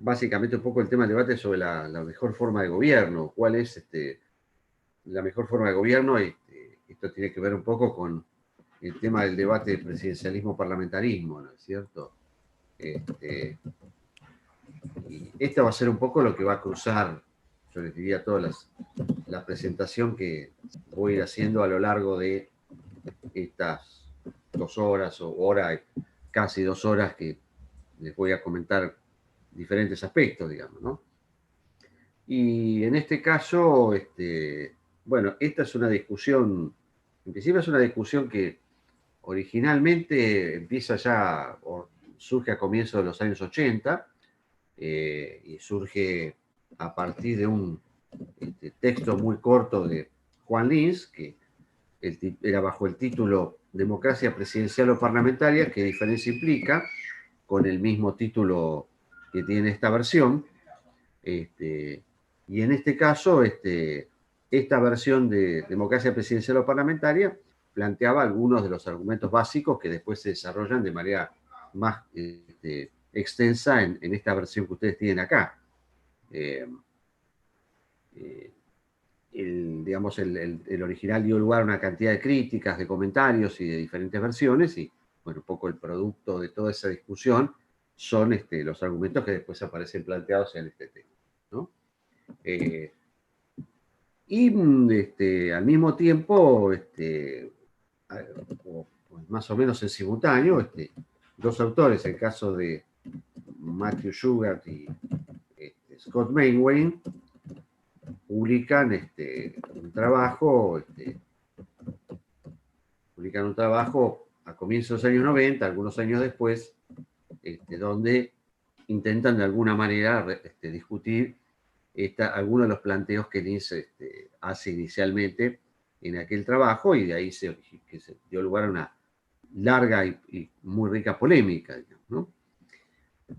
básicamente un poco el tema del debate sobre la mejor forma de gobierno. ¿Cuál es la mejor forma de gobierno? Esto tiene que ver un poco con el tema del debate de presidencialismo-parlamentarismo, ¿no es cierto? Y esto va a ser un poco lo que va a cruzar, yo les diría, toda la presentación que voy a ir haciendo a lo largo de estas 2 horas o hora, casi 2 horas, que les voy a comentar diferentes aspectos, digamos, ¿no? Y en este caso, bueno, esta es una discusión, en principio es una discusión que originalmente empieza ya, o surge a comienzos de los años 80, y surge a partir de un texto muy corto de Juan Lins, que era bajo el título Democracia Presidencial o Parlamentaria, ¿qué diferencia implica? Con el mismo título que tiene esta versión. Y en este caso, esta versión de Democracia Presidencial o Parlamentaria planteaba algunos de los argumentos básicos que después se desarrollan de manera más extensa en esta versión que ustedes tienen acá. Digamos, el original dio lugar a una cantidad de críticas, de comentarios y de diferentes versiones, y bueno, un poco el producto de toda esa discusión son los argumentos que después aparecen planteados en este texto, ¿no? Y al mismo tiempo, más o menos en simultáneo, dos autores, el caso de Matthew Shugart y Scott Mainwaring, publican un trabajo a comienzos de los años 90, algunos años después, donde intentan de alguna manera discutir algunos de los planteos que Lins hace inicialmente en aquel trabajo, y de ahí que se dio lugar a una larga y muy rica polémica, digamos, ¿no?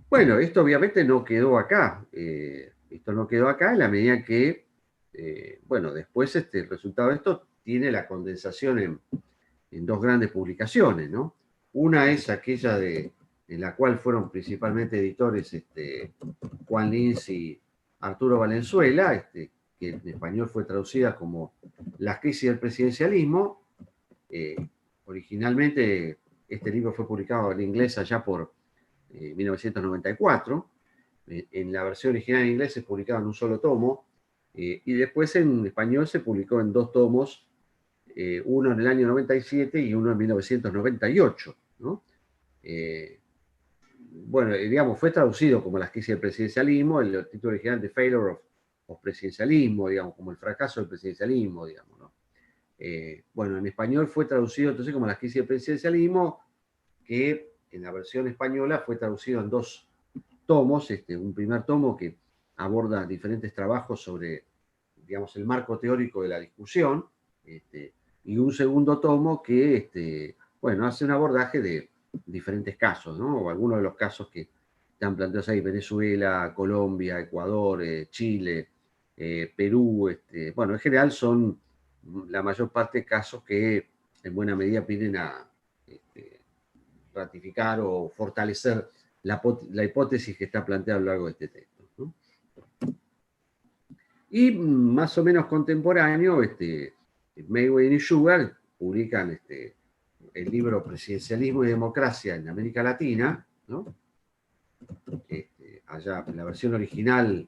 Bueno, esto obviamente no quedó acá. Esto no quedó acá en la medida que, bueno, después el resultado de esto tiene la condensación en dos grandes publicaciones, ¿no? Una es aquella en la cual fueron principalmente editores Juan Lins y Arturo Valenzuela, que en español fue traducida como Las crisis del presidencialismo. Originalmente este libro fue publicado en inglés allá por 1994. En la versión original en inglés se publicaba en un solo tomo, y después en español se publicó en 2 tomos, uno en el año 97 y uno en 1998, ¿no? Bueno, digamos, fue traducido como Las crisis del presidencialismo, el título original de Failure of Presidencialismo, digamos, como el fracaso del presidencialismo, digamos, ¿no? Bueno, en español fue traducido entonces como Las crisis del presidencialismo, que en la versión española fue traducido en 2 tomos, un primer tomo que aborda diferentes trabajos sobre, digamos, el marco teórico de la discusión, y un segundo tomo que, bueno, hace un abordaje de diferentes casos, ¿no? O algunos de los casos que están planteados ahí: Venezuela, Colombia, Ecuador, Chile, Perú. Bueno, en general son la mayor parte de casos que en buena medida piden a ratificar o fortalecer la hipótesis que está planteada a lo largo de este texto, ¿no? Y más o menos contemporáneo, Mainwaring y Shugart publican el libro Presidencialismo y Democracia en América Latina, ¿no? Allá la versión original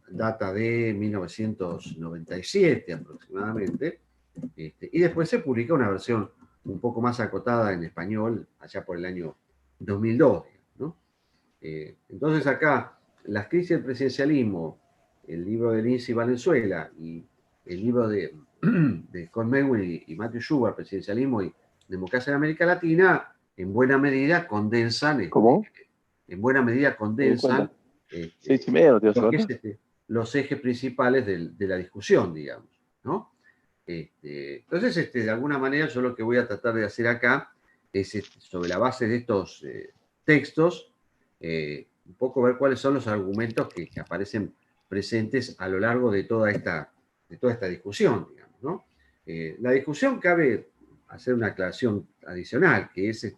data de 1997 aproximadamente, y después se publica una versión un poco más acotada en español allá por el año 2002, ¿no? Entonces acá, Las crisis del presidencialismo, el libro de Lins y Valenzuela, y el libro de Scott Mainwaring y Matthew Shugart, Presidencialismo y Democracia en América Latina, en buena medida condensan, ¿Cómo? en buena medida condensan 6:30 no te vas a lo que es levantar. los ejes principales de la discusión, digamos, ¿no? Entonces, de alguna manera, yo lo que voy a tratar de hacer acá es, sobre la base de estos textos, un poco ver cuáles son los argumentos que aparecen presentes a lo largo de toda esta discusión, digamos, ¿no? La discusión, cabe hacer una aclaración adicional, que es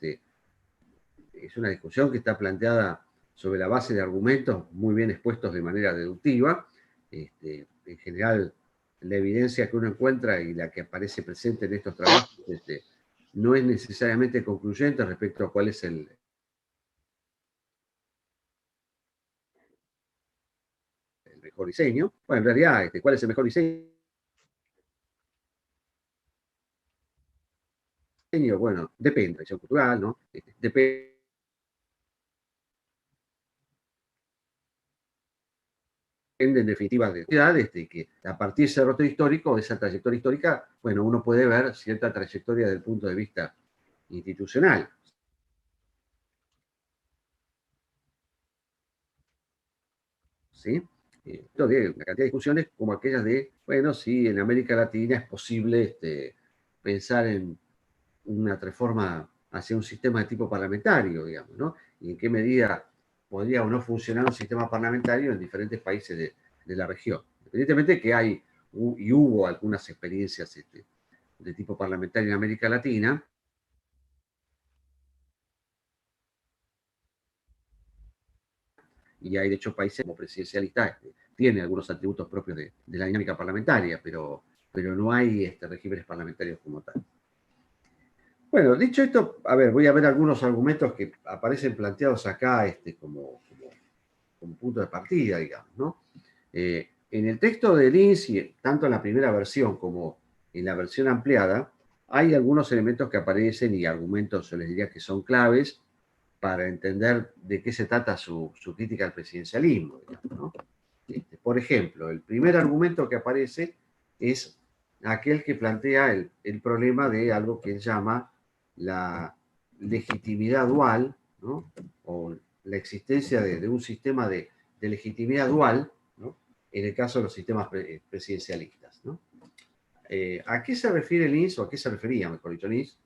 una discusión que está planteada sobre la base de argumentos muy bien expuestos de manera deductiva. En general, la evidencia que uno encuentra y la que aparece presente en estos trabajos no es necesariamente concluyente respecto a cuál es el mejor diseño. Bueno, en realidad, ¿cuál es el mejor diseño? Bueno, depende, de la tradición cultural, ¿no? Depende en definitiva de ciudades, de que a partir de ese rotor histórico, de esa trayectoria histórica, bueno, uno puede ver cierta trayectoria desde el punto de vista institucional. ¿Sí? Esto de una cantidad de discusiones como aquellas de, bueno, si en América Latina es posible pensar en una reforma hacia un sistema de tipo parlamentario, digamos, ¿no? Y en qué medida podría o no funcionar un sistema parlamentario en diferentes países de la región. Evidentemente que hay y hubo algunas experiencias de tipo parlamentario en América Latina, y hay de hecho países como presidencialistas que tienen algunos atributos propios de la dinámica parlamentaria, pero no hay regímenes parlamentarios como tal. Bueno, dicho esto, a ver, voy a ver algunos argumentos que aparecen planteados acá como punto de partida, digamos, ¿no? En el texto de Lindsay, tanto en la primera versión como en la versión ampliada, hay algunos elementos que aparecen y argumentos, yo les diría que son claves para entender de qué se trata su crítica al presidencialismo, digamos, ¿no? Por ejemplo, el primer argumento que aparece es aquel que plantea el problema de algo que él llama la legitimidad dual, ¿no? O la existencia de un sistema de legitimidad dual, ¿no? En el caso de los sistemas presidencialistas, ¿no? ¿A qué se refiere Lins, o a qué se refería, mejor dicho, Lins?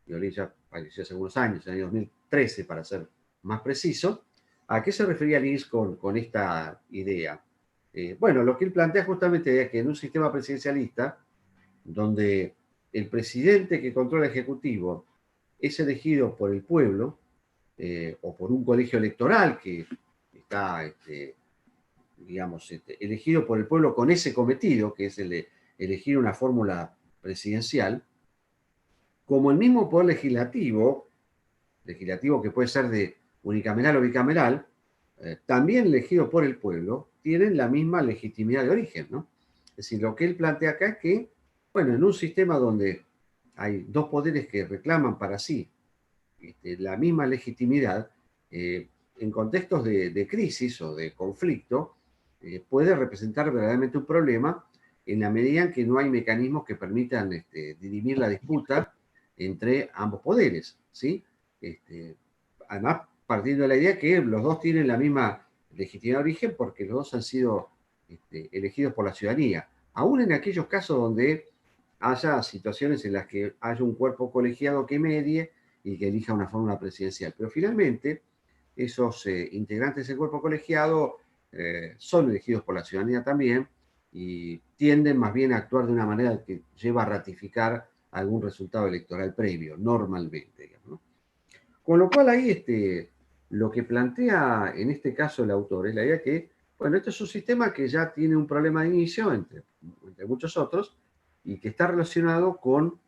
Lins ya falleció hace algunos años, en el año 2013, para ser más preciso. ¿A qué se refería Lins con esta idea? Bueno, lo que él plantea justamente es que en un sistema presidencialista, donde el presidente que controla el Ejecutivo es elegido por el pueblo, o por un colegio electoral que está, digamos, elegido por el pueblo con ese cometido, que es el de elegir una fórmula presidencial, como el mismo poder legislativo que puede ser de unicameral o bicameral, también elegido por el pueblo, tienen la misma legitimidad de origen, ¿no? Es decir, lo que él plantea acá es que, bueno, en un sistema donde hay dos poderes que reclaman para sí la misma legitimidad, en contextos de crisis o de conflicto, puede representar verdaderamente un problema en la medida en que no hay mecanismos que permitan dirimir la disputa entre ambos poderes, ¿sí? Además, partiendo de la idea que los dos tienen la misma legitimidad de origen porque los dos han sido elegidos por la ciudadanía, aún en aquellos casos donde haya situaciones en las que haya un cuerpo colegiado que medie y que elija una fórmula presidencial. Pero finalmente, esos integrantes del cuerpo colegiado son elegidos por la ciudadanía también y tienden más bien a actuar de una manera que lleva a ratificar algún resultado electoral previo, normalmente, digamos, ¿no? Con lo cual ahí lo que plantea en este caso el autor es la idea que, bueno, este es un sistema que ya tiene un problema de inicio, entre muchos otros, y que está relacionado con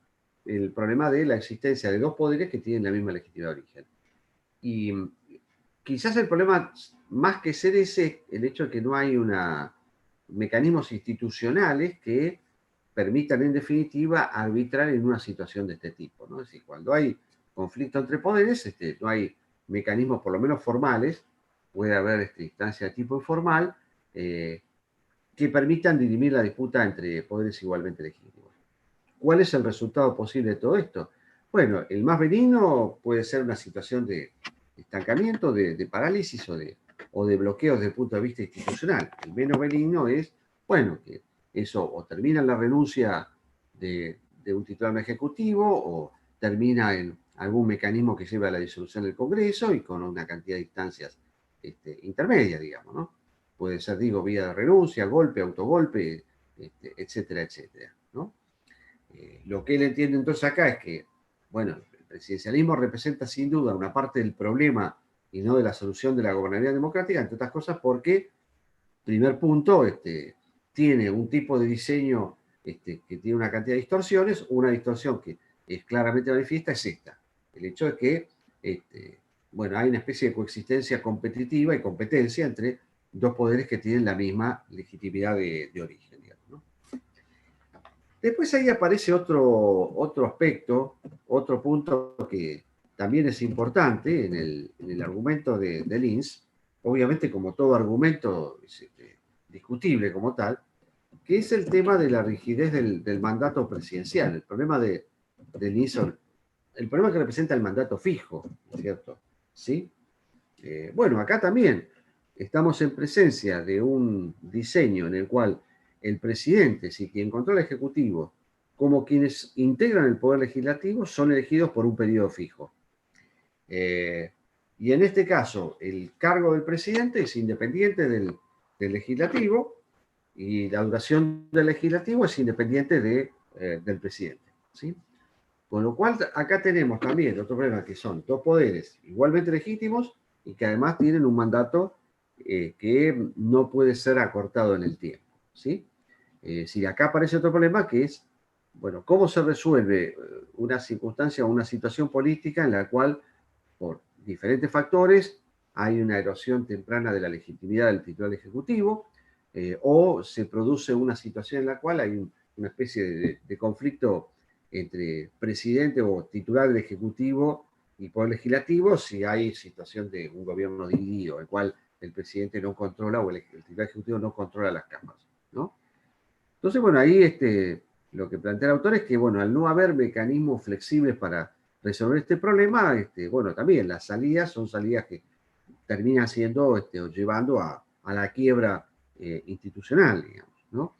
el problema de la existencia de dos poderes que tienen la misma legitimidad de origen. Y quizás el problema, más que ser ese, el hecho de que no hay mecanismos institucionales que permitan en definitiva arbitrar en una situación de este tipo, ¿no? Es decir, cuando hay conflicto entre poderes, no hay mecanismos por lo menos formales, puede haber instancia de tipo informal, que permitan dirimir la disputa entre poderes igualmente legítimos. ¿Cuál es el resultado posible de todo esto? Bueno, el más benigno puede ser una situación de estancamiento, de parálisis o de bloqueo desde el punto de vista institucional. El menos benigno es, bueno, que eso o termina en la renuncia de un titular ejecutivo o termina en algún mecanismo que lleve a la disolución del Congreso y con una cantidad de instancias intermedias, digamos, ¿no? Puede ser, digo, vía de renuncia, golpe, autogolpe, etcétera, etcétera, ¿no? Lo que él entiende entonces acá es que, bueno, el presidencialismo representa sin duda una parte del problema y no de la solución de la gobernabilidad democrática, entre otras cosas porque, primer punto, tiene un tipo de diseño que tiene una cantidad de distorsiones. Una distorsión que es claramente manifiesta es esta: el hecho de que bueno, hay una especie de coexistencia competitiva y competencia entre dos poderes que tienen la misma legitimidad de origen, digamos, ¿no? Después ahí aparece otro aspecto, otro punto que también es importante en el argumento de Linz. Obviamente, como todo argumento es discutible como tal, que es el tema de la rigidez del mandato presidencial. El problema de Linz, el problema que representa el mandato fijo, ¿cierto? ¿Sí? Bueno, acá también estamos en presencia de un diseño en el cual el presidente, si quien controla el Ejecutivo, como quienes integran el Poder Legislativo, son elegidos por un periodo fijo. Y en este caso, el cargo del presidente es independiente del legislativo, y la duración del legislativo es independiente del presidente, ¿sí? Con lo cual, acá tenemos también otro problema, que son dos poderes igualmente legítimos y que además tienen un mandato que no puede ser acortado en el tiempo, ¿sí? Si acá aparece otro problema, que es, bueno, ¿cómo se resuelve una circunstancia o una situación política en la cual, por diferentes factores, hay una erosión temprana de la legitimidad del titular ejecutivo, o se produce una situación en la cual hay una especie de conflicto entre presidente o titular del Ejecutivo y Poder Legislativo, si hay situación de un gobierno dividido, el cual el presidente no controla o el titular ejecutivo no controla las cámaras, ¿no? Entonces, bueno, ahí lo que plantea el autor es que, bueno, al no haber mecanismos flexibles para resolver este problema, bueno, también las salidas son salidas que terminan siendo o llevando a la quiebra institucional, digamos, ¿no?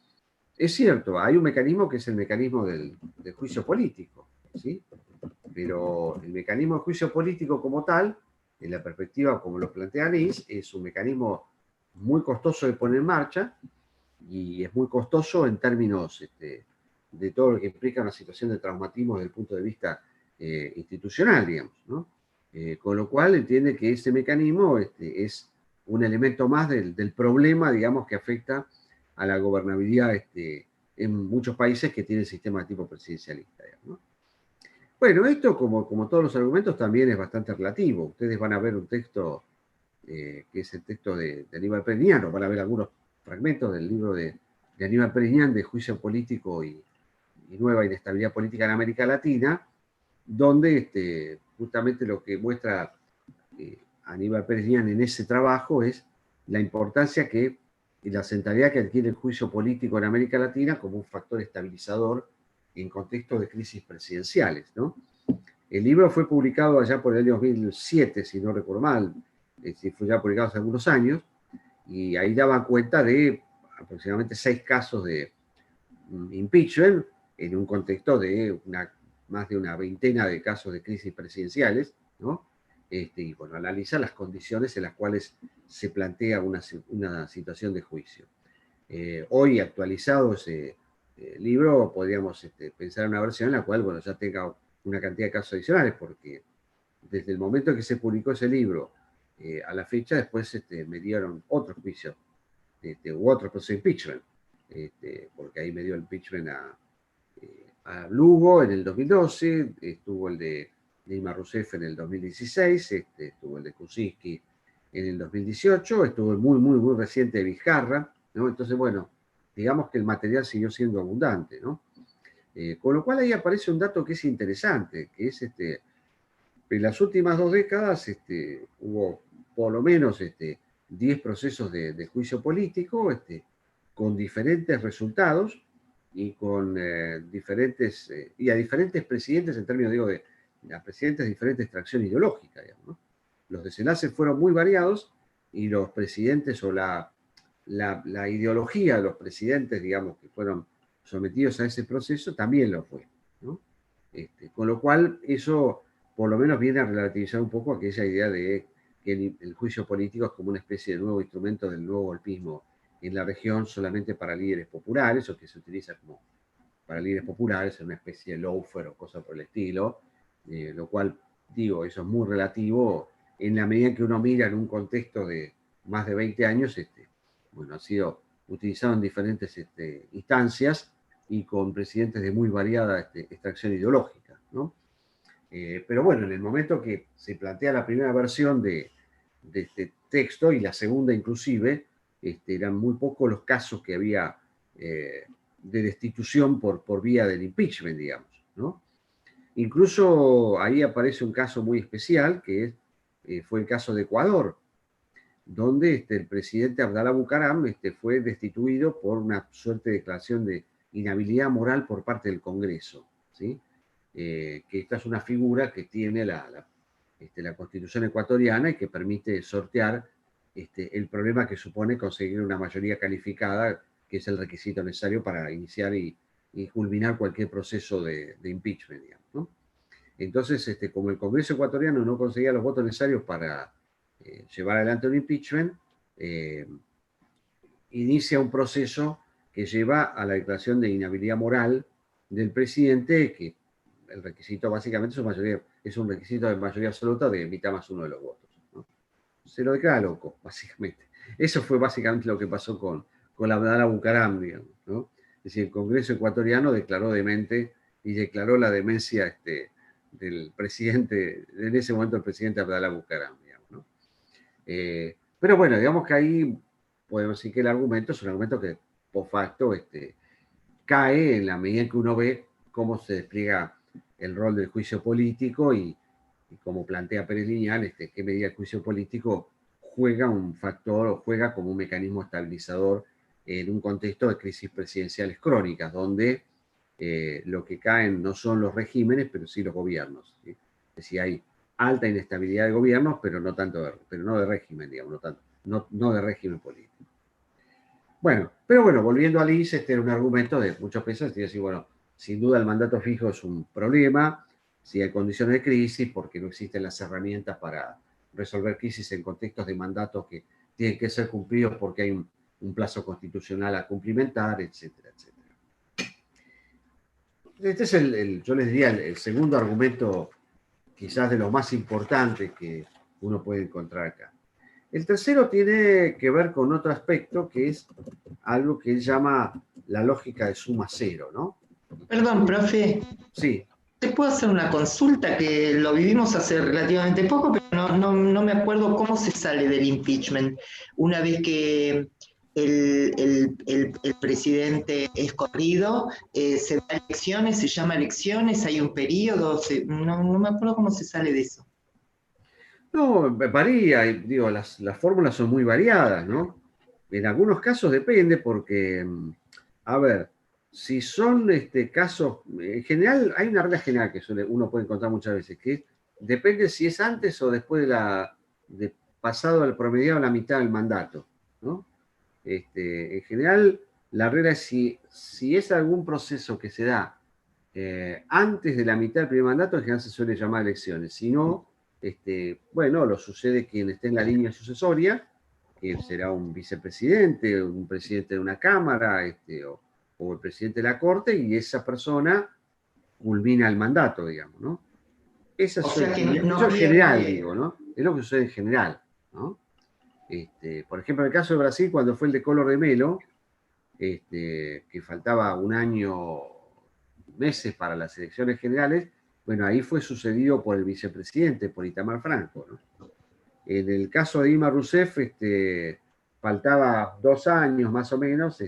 Es cierto, hay un mecanismo que es el mecanismo del juicio político, ¿sí? Pero el mecanismo de juicio político como tal, en la perspectiva como lo plantea Nis, es un mecanismo muy costoso de poner en marcha y es muy costoso en términos de todo lo que implica una situación de traumatismo desde el punto de vista institucional, digamos, ¿no? Con lo cual entiende que ese mecanismo es un elemento más del problema, digamos, que afecta a la gobernabilidad en muchos países que tienen sistema de tipo presidencialista, digamos, ¿no? Bueno, esto, como todos los argumentos, también es bastante relativo. Ustedes van a ver un texto que es el texto de Aníbal Pregnano, van a ver algunos fragmentos del libro de Aníbal Pregnán, de Juicio Político y Nueva Inestabilidad Política en América Latina, donde justamente lo que muestra Aníbal Pregnán en ese trabajo es la importancia y la centralidad que adquiere el juicio político en América Latina como un factor estabilizador en contextos de crisis presidenciales, ¿no? El libro fue publicado allá por el año 2007, si no recuerdo mal, fue ya publicado hace algunos años, y ahí daban cuenta de aproximadamente 6 casos de impeachment en un contexto de más de una veintena de casos de crisis presidenciales, ¿no? Y bueno, analiza las condiciones en las cuales se plantea una situación de juicio. Hoy, actualizado ese libro, podríamos pensar en una versión en la cual, bueno, ya tenga una cantidad de casos adicionales, porque desde el momento que se publicó ese libro a la fecha, después me dieron otros juicios u otro proceso de impeachment, porque ahí me dio el impeachment a Lugo en el 2012, estuvo el de Dilma Rousseff en el 2016, estuvo el de Kuczynski en el 2018, estuvo el muy reciente de Vizcarra, ¿no? Entonces, bueno, digamos que el material siguió siendo abundante, ¿no? Con lo cual ahí aparece un dato que es interesante, que es en las últimas 2 décadas hubo por lo menos 10 procesos de juicio político con diferentes resultados y con diferentes, y a diferentes presidentes en términos, digo, a presidentes de diferente extracción ideológica, digamos, ¿no? Los desenlaces fueron muy variados y los presidentes o la ideología de los presidentes, digamos, que fueron sometidos a ese proceso, también lo fue, ¿no? Con lo cual, eso por lo menos viene a relativizar un poco aquella idea de que el juicio político es como una especie de nuevo instrumento del nuevo golpismo en la región solamente para líderes populares, o que se utiliza como para líderes populares en una especie de lawfare o cosa por el estilo, lo cual, digo, eso es muy relativo en la medida en que uno mira en un contexto de más de 20 años, bueno, ha sido utilizado en diferentes instancias y con presidentes de muy variada extracción ideológica, ¿no? Pero bueno, en el momento que se plantea la primera versión de este texto y la segunda inclusive, eran muy pocos los casos que había de destitución por vía del impeachment, digamos, ¿no? Incluso ahí aparece un caso muy especial, que fue el caso de Ecuador, donde el presidente Abdalá Bucaram fue destituido por una suerte de declaración de inhabilidad moral por parte del Congreso, ¿sí? Que esta es una figura que tiene la Constitución ecuatoriana y que permite sortear el problema que supone conseguir una mayoría calificada, que es el requisito necesario para iniciar y culminar cualquier proceso de impeachment, digamos, ¿no? Entonces, como el Congreso ecuatoriano no conseguía los votos necesarios para llevar adelante un impeachment, inicia un proceso que lleva a la declaración de inhabilidad moral del presidente, que el requisito básicamente es un requisito de mayoría absoluta de mitad más uno de los votos, ¿no? Se lo declara loco, básicamente. Eso fue básicamente lo que pasó con la Abdalá Bucaram, digamos, ¿no? Es decir, el Congreso ecuatoriano declaró demente y declaró la demencia del presidente, en ese momento el presidente Abdalá Bucaram, digamos, ¿no? Pero bueno, digamos que ahí podemos decir que el argumento es un argumento que, post facto, cae en la medida en que uno ve cómo se despliega el rol del juicio político y como plantea Pérez Liñán, qué medida el juicio político juega un factor o juega como un mecanismo estabilizador en un contexto de crisis presidenciales crónicas, donde lo que caen no son los regímenes, pero sí los gobiernos, ¿sí? Es decir, hay alta inestabilidad de gobiernos, pero no de régimen, digamos, no de régimen político. Bueno, pero bueno, volviendo al ICE, este era un argumento de muchos pesos, y decir, bueno, sin duda el mandato fijo es un problema, si hay condiciones de crisis, porque no existen las herramientas para resolver crisis en contextos de mandatos que tienen que ser cumplidos porque hay un plazo constitucional a cumplimentar, etcétera, etcétera. Este es yo les diría, el segundo argumento, quizás de los más importantes que uno puede encontrar acá. El tercero tiene que ver con otro aspecto, que es algo que él llama la lógica de suma cero, ¿no? Perdón, profe. Sí. ¿Te puedo hacer una consulta que lo vivimos hace relativamente poco, pero no me acuerdo cómo se sale del impeachment? Una vez que el presidente es corrido, se da elecciones, se llama elecciones, hay un periodo, no me acuerdo cómo se sale de eso. No, varía, digo, las fórmulas son muy variadas, ¿no? En algunos casos depende porque, a ver, si son casos, en general, hay una regla general que uno puede encontrar muchas veces, que depende si es antes o después de pasado el promediado la mitad del mandato, ¿no? En general, la regla es si es algún proceso que se da antes de la mitad del primer mandato, en general se suele llamar elecciones. Si no, bueno, lo sucede quien esté en la línea sucesoria, que será un vicepresidente, un presidente de una cámara, o el presidente de la corte, y esa persona culmina el mandato, digamos, ¿no? Eso es en general, digo, ¿no? Es lo que sucede en general, ¿no? Por ejemplo, en el caso de Brasil, cuando fue el de Collor de Mello, que faltaba un año, meses para las elecciones generales, bueno, ahí fue sucedido por el vicepresidente, por Itamar Franco, ¿no? En el caso de Dilma Rousseff, faltaba 2 años más o menos,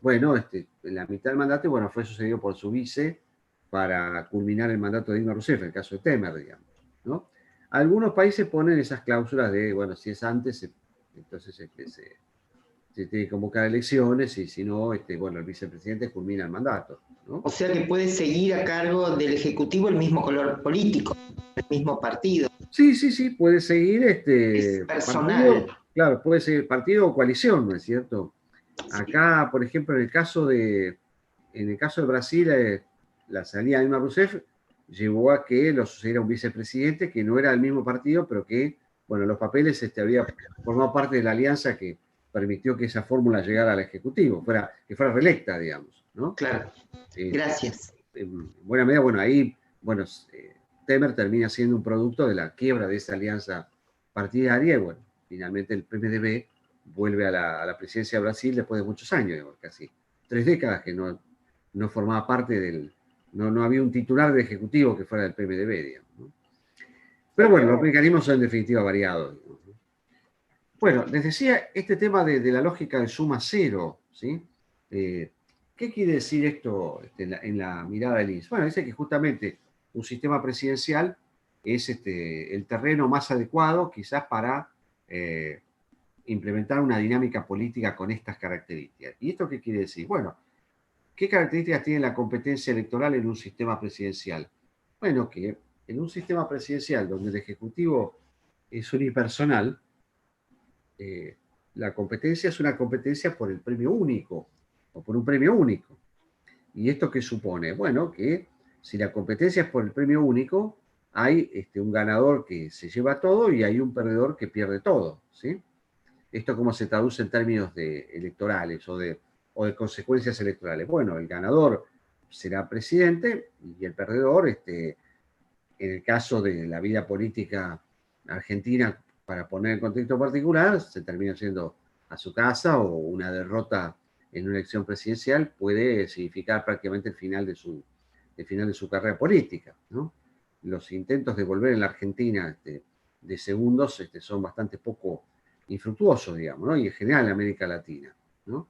bueno, en la mitad del mandato, bueno, fue sucedido por su vice para culminar el mandato de Dilma Rousseff, en el caso de Temer, digamos, ¿no? Algunos países ponen esas cláusulas de, bueno, si es antes, entonces se tiene que convocar elecciones y si no, bueno, el vicepresidente culmina el mandato, ¿no? O sea que puede seguir a cargo del Ejecutivo el mismo color político, el mismo partido. Sí, puede seguir es personal. Partido, claro, puede seguir partido o coalición, ¿no es cierto? Acá, por ejemplo, en el caso de Brasil, la salida de Dilma Rousseff llevó a que lo sucediera un vicepresidente que no era del mismo partido, pero que, bueno, los papeles había formado parte de la alianza que permitió que esa fórmula llegara al Ejecutivo, que fuera reelecta, digamos, ¿no? Claro. Gracias. En buena medida, bueno, ahí, bueno, Temer termina siendo un producto de la quiebra de esa alianza partidaria, y bueno, finalmente el PMDB vuelve a la presidencia de Brasil después de muchos años, digamos, casi 3 décadas que no formaba parte no había un titular de ejecutivo que fuera del PMDB, digamos, ¿no? Pero bueno, los mecanismos son en definitiva variados, digamos, ¿no? Bueno, les decía este tema de la lógica de suma cero, ¿sí? ¿Qué quiere decir esto en la mirada del INSS? Bueno, dice que justamente un sistema presidencial es el terreno más adecuado quizás para implementar una dinámica política con estas características. ¿Y esto qué quiere decir? Bueno, ¿qué características tiene la competencia electoral en un sistema presidencial? Bueno, que en un sistema presidencial donde el Ejecutivo es unipersonal, la competencia es una competencia por el premio único o por un premio único. ¿Y esto qué supone? Bueno, que si la competencia es por el premio único, hay un ganador que se lleva todo y hay un perdedor que pierde todo, ¿sí? ¿Esto cómo se traduce en términos electorales o de consecuencias electorales? Bueno, el ganador será presidente y el perdedor, en el caso de la vida política argentina, para poner en contexto particular, se termina yendo a su casa, o una derrota en una elección presidencial puede significar prácticamente el final de su carrera política, ¿no? Los intentos de volver en la Argentina de segundos son bastante poco infructuosos, digamos, ¿no? Y en general en América Latina, ¿no?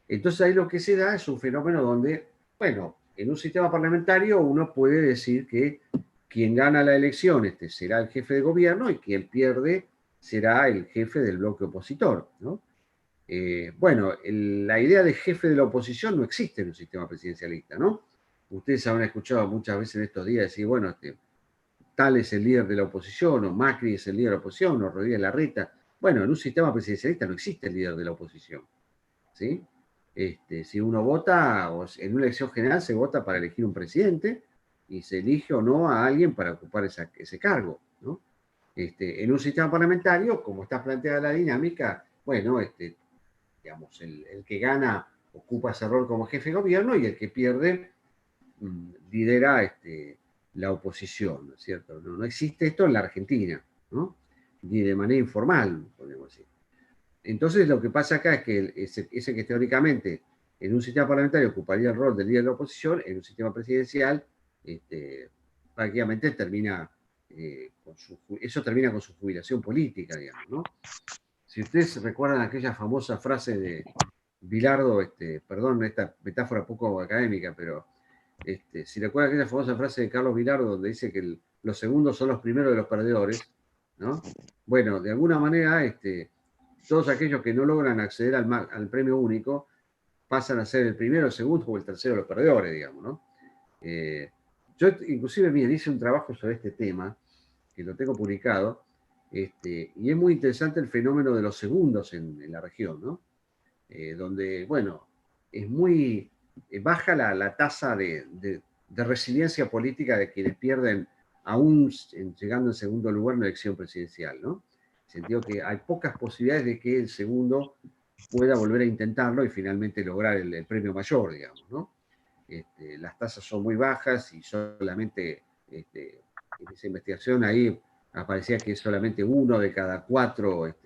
Entonces ahí lo que se da es un fenómeno donde, bueno, en un sistema parlamentario uno puede decir que quien gana la elección será el jefe de gobierno y quien pierde será el jefe del bloque opositor, ¿no? Bueno, la idea de jefe de la oposición no existe en un sistema presidencialista, ¿no? Ustedes habrán escuchado muchas veces en estos días decir, bueno, tal es el líder de la oposición, o Macri es el líder de la oposición, o Rodríguez Larreta. Bueno, en un sistema presidencialista no existe el líder de la oposición, ¿sí? Si uno vota, o en una elección general se vota para elegir un presidente y se elige o no a alguien para ocupar ese cargo, ¿no? En un sistema parlamentario, como está planteada la dinámica, bueno, digamos, el que gana ocupa ese rol como jefe de gobierno y el que pierde lidera la oposición, ¿no es cierto? No existe esto en la Argentina, ¿no? Ni de manera informal, podemos decir. Entonces lo que pasa acá es que ese que teóricamente en un sistema parlamentario ocuparía el rol del líder de la oposición, en un sistema presidencial, prácticamente termina eso termina con su jubilación política, digamos, ¿no? Si ustedes recuerdan aquella famosa frase de Bilardo, perdón, esta metáfora poco académica, pero si recuerdan aquella famosa frase de Carlos Bilardo donde dice que los segundos son los primeros de los perdedores, ¿no? Bueno, de alguna manera, todos aquellos que no logran acceder al premio único pasan a ser el primero, el segundo o el tercero de los perdedores, digamos, ¿no? Yo inclusive, miren, hice un trabajo sobre este tema, que lo tengo publicado, y es muy interesante el fenómeno de los segundos en la región, ¿no? Donde, bueno, es muy baja la tasa de resiliencia política de quienes pierden, aún llegando en segundo lugar en la elección presidencial, ¿no? En el sentido que hay pocas posibilidades de que el segundo pueda volver a intentarlo y finalmente lograr el premio mayor, digamos, ¿no? Las tasas son muy bajas y solamente en esa investigación ahí aparecía que solamente 1 de cada 4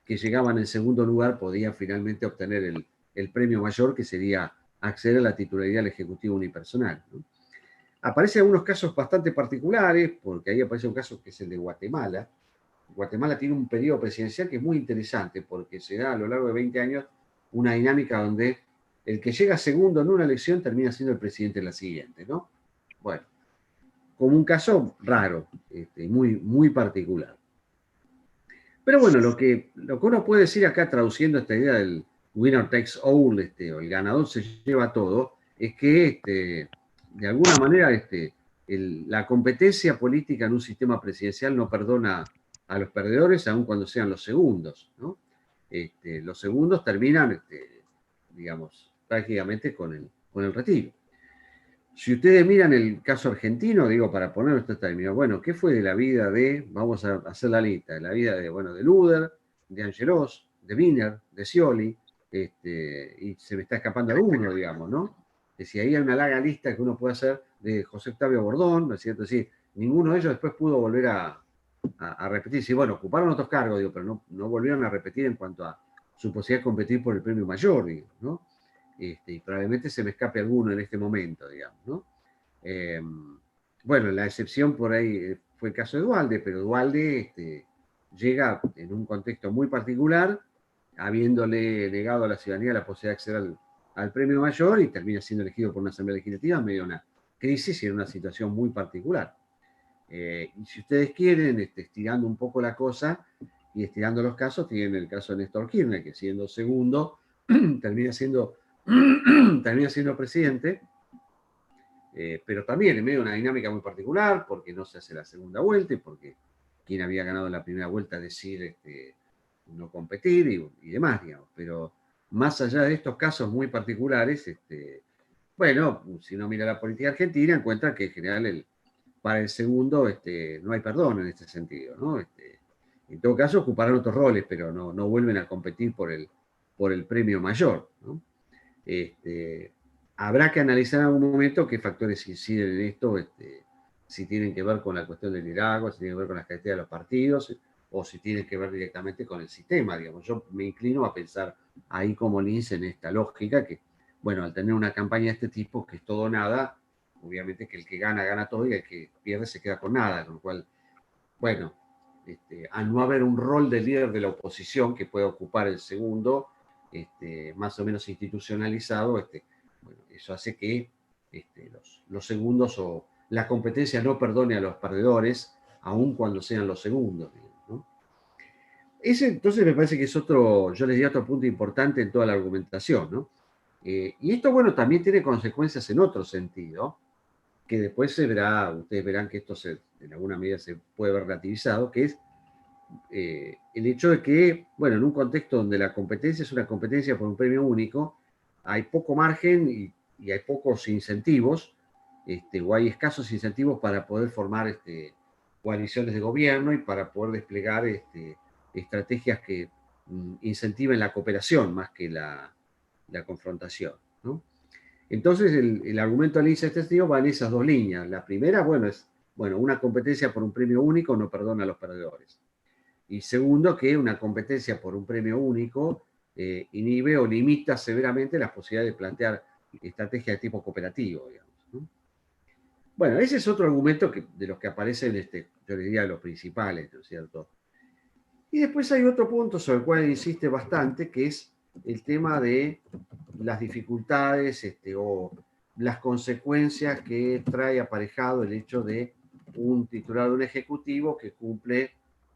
que llegaban en segundo lugar podían finalmente obtener el premio mayor, que sería acceder a la titularidad del Ejecutivo unipersonal, ¿no? Aparecen algunos casos bastante particulares, porque ahí aparece un caso que es el de Guatemala. Guatemala tiene un periodo presidencial que es muy interesante, porque se da a lo largo de 20 años una dinámica donde el que llega segundo en una elección termina siendo el presidente en la siguiente, ¿no? Bueno, como un caso raro, muy, muy particular. Pero bueno, lo que uno puede decir acá, traduciendo esta idea del winner takes all, o el ganador se lleva todo, es que de alguna manera la competencia política en un sistema presidencial no perdona a los perdedores, aun cuando sean los segundos, ¿no? Los segundos terminan, digamos, prácticamente con el retiro. Si ustedes miran el caso argentino, digo, para poner estos términos, bueno, ¿qué fue de la vida vamos a hacer la lista, de la vida de Luder, de Angelos, de Wiener, de Scioli, y se me está escapando alguno, digamos, ¿no? Si ahí hay una larga lista que uno puede hacer de José Octavio Bordón, ¿no es cierto? Es decir, ninguno de ellos después pudo volver a repetir. Sí, bueno, ocuparon otros cargos, digo, pero no volvieron a repetir en cuanto a su posibilidad de competir por el premio mayor, digo, ¿no? Y probablemente se me escape alguno en este momento, digamos, ¿no? Bueno, la excepción por ahí fue el caso de Duhalde, pero Duhalde llega en un contexto muy particular, habiéndole negado a la ciudadanía la posibilidad de acceder al premio mayor y termina siendo elegido por una asamblea legislativa en medio de una crisis y en una situación muy particular. Y si ustedes quieren, estirando un poco la cosa y estirando los casos, tienen el caso de Néstor Kirchner, que siendo segundo, termina siendo presidente, pero también en medio de una dinámica muy particular, porque no se hace la segunda vuelta y porque quien había ganado la primera vuelta decide no competir y demás, digamos. Pero más allá de estos casos muy particulares, bueno, si no mira la política argentina, encuentra que en general para el segundo no hay perdón en este sentido, ¿no? En todo caso, ocuparán otros roles, pero no vuelven a competir por el premio mayor, ¿no? Habrá que analizar en algún momento qué factores inciden en esto, si tienen que ver con la cuestión del liderazgo, si tienen que ver con las características de los partidos, o si tienen que ver directamente con el sistema, digamos. Yo me inclino a pensar ahí como Lince en esta lógica que, bueno, al tener una campaña de este tipo, que es todo o nada, obviamente que el que gana, gana todo y el que pierde se queda con nada, con lo cual, bueno, al no haber un rol de líder de la oposición que pueda ocupar el segundo, más o menos institucionalizado, bueno, eso hace que los segundos o la competencia no perdone a los perdedores, aun cuando sean los segundos, ¿no? Ese entonces me parece que es otro, yo les diría otro punto importante en toda la argumentación, ¿no? Y esto, bueno, también tiene consecuencias en otro sentido, que después se verá, ustedes verán que esto en alguna medida se puede ver relativizado, que es el hecho de que, bueno, en un contexto donde la competencia es una competencia por un premio único, hay poco margen y hay pocos incentivos, o hay escasos incentivos para poder formar coaliciones de gobierno y para poder desplegar estrategias que incentiven la cooperación más que la confrontación, ¿no? Entonces, el argumento de Lisa Testigo va en esas dos líneas. La primera, bueno, es, bueno, una competencia por un premio único no perdona a los perdedores. Y segundo, que una competencia por un premio único inhibe o limita severamente las posibilidades de plantear estrategias de tipo cooperativo, digamos, ¿no? Bueno, ese es otro argumento de los que aparecen, yo diría, los principales, ¿no es cierto? Y después hay otro punto sobre el cual insiste bastante, que es el tema de las dificultades o las consecuencias que trae aparejado el hecho de un titular de un ejecutivo que cumple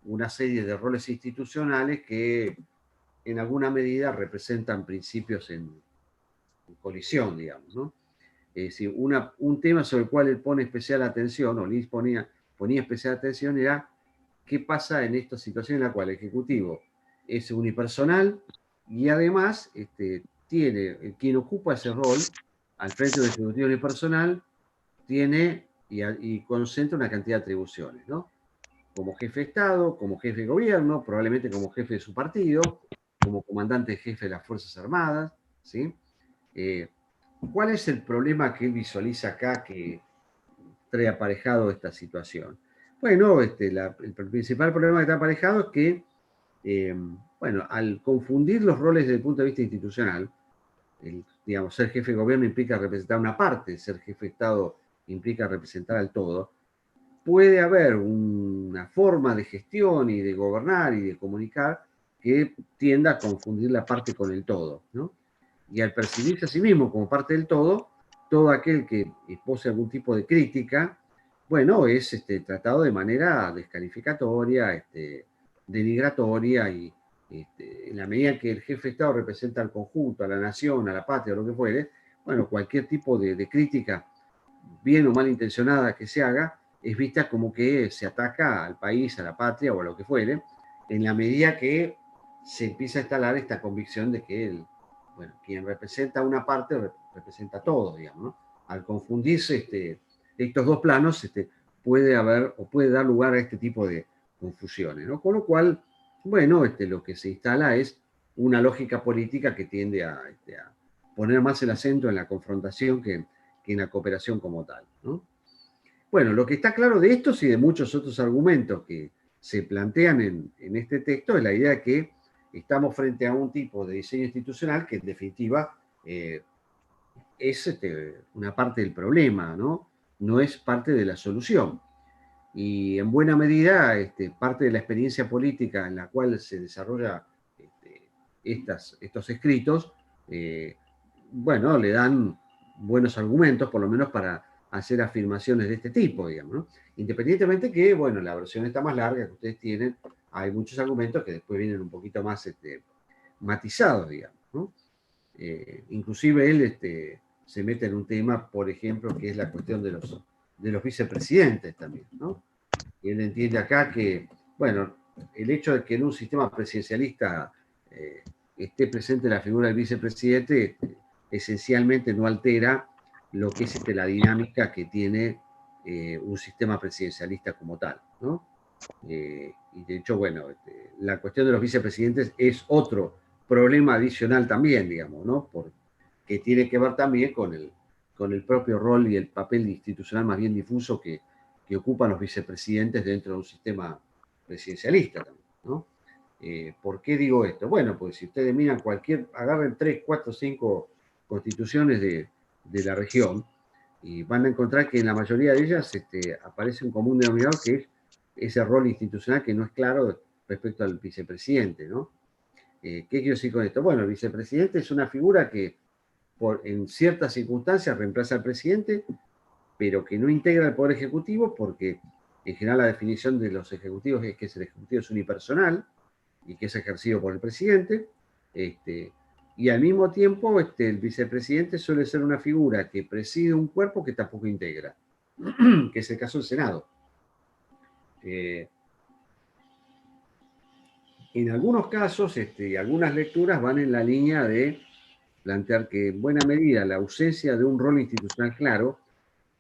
una serie de roles institucionales que en alguna medida representan principios en colisión, digamos, ¿no? Es decir, un tema sobre el cual él pone especial atención, o Liz ponía especial atención, era qué pasa en esta situación en la cual el Ejecutivo es unipersonal y además tiene, quien ocupa ese rol al frente del Ejecutivo unipersonal, tiene y concentra una cantidad de atribuciones, ¿no? Como jefe de Estado, como jefe de gobierno, probablemente como jefe de su partido, como comandante jefe de las Fuerzas Armadas, ¿sí? ¿Cuál es el problema que él visualiza acá que trae aparejado esta situación? Bueno, el principal problema que está aparejado es que, bueno, al confundir los roles desde el punto de vista institucional, digamos, ser jefe de gobierno implica representar una parte, ser jefe de Estado implica representar al todo, puede haber una forma de gestión y de gobernar y de comunicar que tienda a confundir la parte con el todo, ¿no? Y al percibirse a sí mismo como parte del todo aquel que expose algún tipo de crítica, bueno, es tratado de manera descalificatoria, denigratoria, y en la medida que el jefe de Estado representa al conjunto, a la nación, a la patria, o lo que fuere, bueno, cualquier tipo de crítica, bien o mal intencionada que se haga, es vista como que se ataca al país, a la patria o a lo que fuere, en la medida que se empieza a instalar esta convicción de que bueno, quien representa una parte representa todo, digamos, ¿no? Al confundirse estos dos planos, puede haber o puede dar lugar a este tipo de confusiones, ¿no? Con lo cual, bueno, lo que se instala es una lógica política que tiende a poner más el acento en la confrontación que en la cooperación como tal, ¿no? Bueno, lo que está claro de estos y de muchos otros argumentos que se plantean en este texto es la idea de que estamos frente a un tipo de diseño institucional que en definitiva es una parte del problema, ¿no? No es parte de la solución. Y en buena medida, parte de la experiencia política en la cual se desarrolla estos escritos, bueno, le dan buenos argumentos, por lo menos para hacer afirmaciones de este tipo, digamos, ¿no? Independientemente que, bueno, la versión está más larga que ustedes tienen, hay muchos argumentos que después vienen un poquito más matizados, digamos, ¿no? Inclusive él se mete en un tema, por ejemplo, que es la cuestión de los vicepresidentes también, ¿no? Y él entiende acá que, bueno, el hecho de que en un sistema presidencialista esté presente la figura del vicepresidente esencialmente no altera lo que es la dinámica que tiene un sistema presidencialista como tal, ¿no? Y de hecho, bueno, la cuestión de los vicepresidentes es otro problema adicional también, digamos, ¿no? Que tiene que ver también con el propio rol y el papel institucional más bien difuso que ocupan los vicepresidentes dentro de un sistema presidencialista también, ¿no? ¿Por qué digo esto? Bueno, pues si ustedes miran agarren 3, 4, 5 constituciones de la región y van a encontrar que en la mayoría de ellas aparece un común denominador que es ese rol institucional que no es claro respecto al vicepresidente, ¿no? ¿Qué quiero decir con esto? Bueno, el vicepresidente es una figura que en ciertas circunstancias reemplaza al presidente, pero que no integra el Poder Ejecutivo porque en general la definición de los ejecutivos es que el Ejecutivo es unipersonal y que es ejercido por el presidente, y al mismo tiempo el vicepresidente suele ser una figura que preside un cuerpo que tampoco integra, que es el caso del Senado. En algunos casos y algunas lecturas van en la línea de plantear que en buena medida la ausencia de un rol institucional claro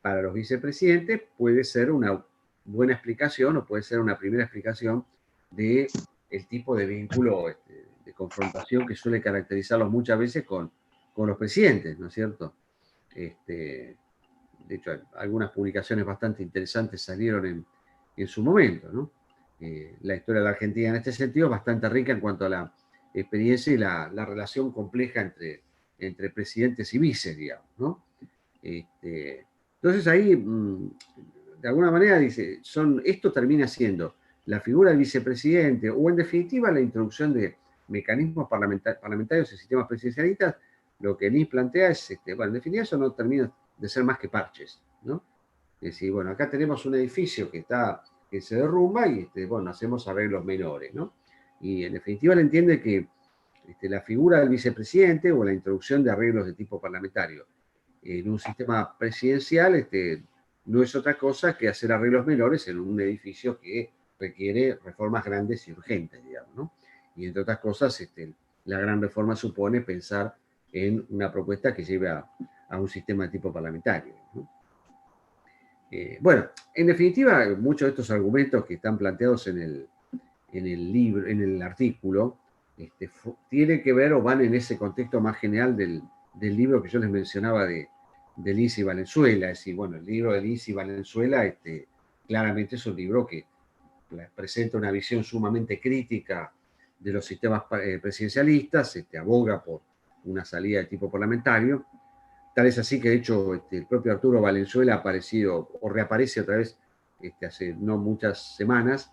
para los vicepresidentes puede ser una buena explicación o puede ser una primera explicación de el tipo de vínculo de confrontación que suele caracterizarlos muchas veces con los presidentes, ¿no es cierto? De hecho, algunas publicaciones bastante interesantes salieron en su momento, ¿no? La historia de la Argentina en este sentido es bastante rica en cuanto a la experiencia y la relación compleja entre presidentes y vices, digamos, ¿no? Entonces ahí, de alguna manera, dice, esto termina siendo la figura del vicepresidente o en definitiva la introducción de mecanismos parlamentarios en sistemas presidencialistas, lo que Lins plantea es, bueno, en definitiva eso no termina de ser más que parches, ¿no? Es decir, bueno, acá tenemos un edificio que se derrumba y, bueno, hacemos arreglos menores, ¿no? Y en definitiva le entiende que la figura del vicepresidente o la introducción de arreglos de tipo parlamentario en un sistema presidencial no es otra cosa que hacer arreglos menores en un edificio que requiere reformas grandes y urgentes, digamos, ¿no? Y entre otras cosas, la gran reforma supone pensar en una propuesta que lleve a un sistema de tipo parlamentario, ¿no? Bueno, en definitiva, muchos de estos argumentos que están planteados en el libro, en el artículo, tienen que ver o van en ese contexto más general del libro que yo les mencionaba de Lins y Valenzuela. Es decir, bueno, el libro de Lins y Valenzuela claramente es un libro que presenta una visión sumamente crítica de los sistemas presidencialistas, aboga por una salida de tipo parlamentario. Tal es así que, de hecho, el propio Arturo Valenzuela ha aparecido o reaparece otra vez hace no muchas semanas,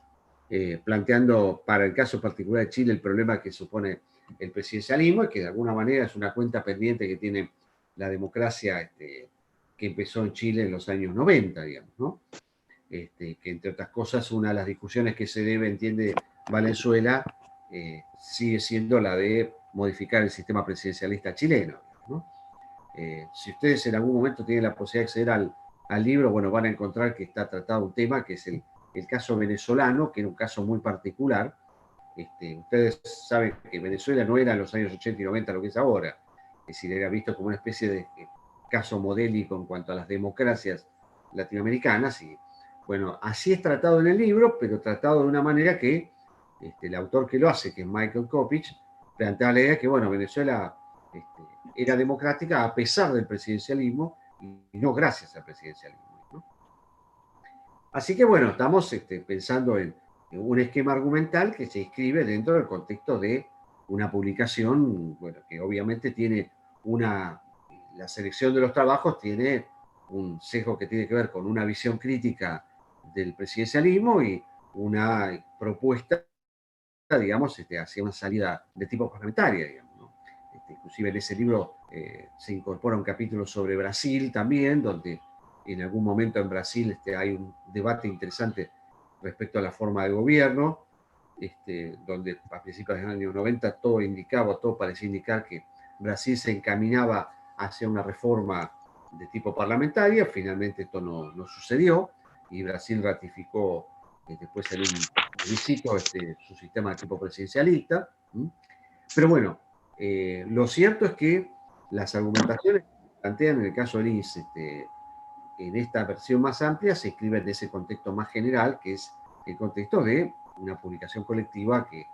planteando para el caso particular de Chile el problema que supone el presidencialismo y que de alguna manera es una cuenta pendiente que tiene la democracia que empezó en Chile en los años 90, digamos, ¿no? Que entre otras cosas una de las discusiones que se debe, entiende Valenzuela, sigue siendo la de modificar el sistema presidencialista chileno, ¿no? Si ustedes en algún momento tienen la posibilidad de acceder al libro, bueno, van a encontrar que está tratado un tema que es el caso venezolano, que era un caso muy particular. Ustedes saben que Venezuela no era en los años 80 y 90 lo que es ahora. Es decir, era visto como una especie de caso modélico en cuanto a las democracias latinoamericanas. Y bueno, así es tratado en el libro, pero tratado de una manera que el autor que lo hace, que es Michael Kopich, plantea la idea de que, bueno, Venezuela era democrática a pesar del presidencialismo y no gracias al presidencialismo, ¿no? Así que bueno, estamos pensando en un esquema argumental que se inscribe dentro del contexto de una publicación, bueno, que obviamente tiene la selección de los trabajos tiene un sesgo que tiene que ver con una visión crítica del presidencialismo y una propuesta, digamos, hacia una salida de tipo parlamentaria, digamos, ¿no? Inclusive en ese libro se incorpora un capítulo sobre Brasil también, donde en algún momento en Brasil hay un debate interesante respecto a la forma de gobierno, donde a principios de los años 90 todo parecía indicar que Brasil se encaminaba hacia una reforma de tipo parlamentaria. Finalmente esto no sucedió y Brasil ratificó después en un plebiscito su sistema de tipo presidencialista. Pero bueno, lo cierto es que las argumentaciones que se plantean en el caso del INS en esta versión más amplia se inscriben en ese contexto más general, que es el contexto de una publicación colectiva que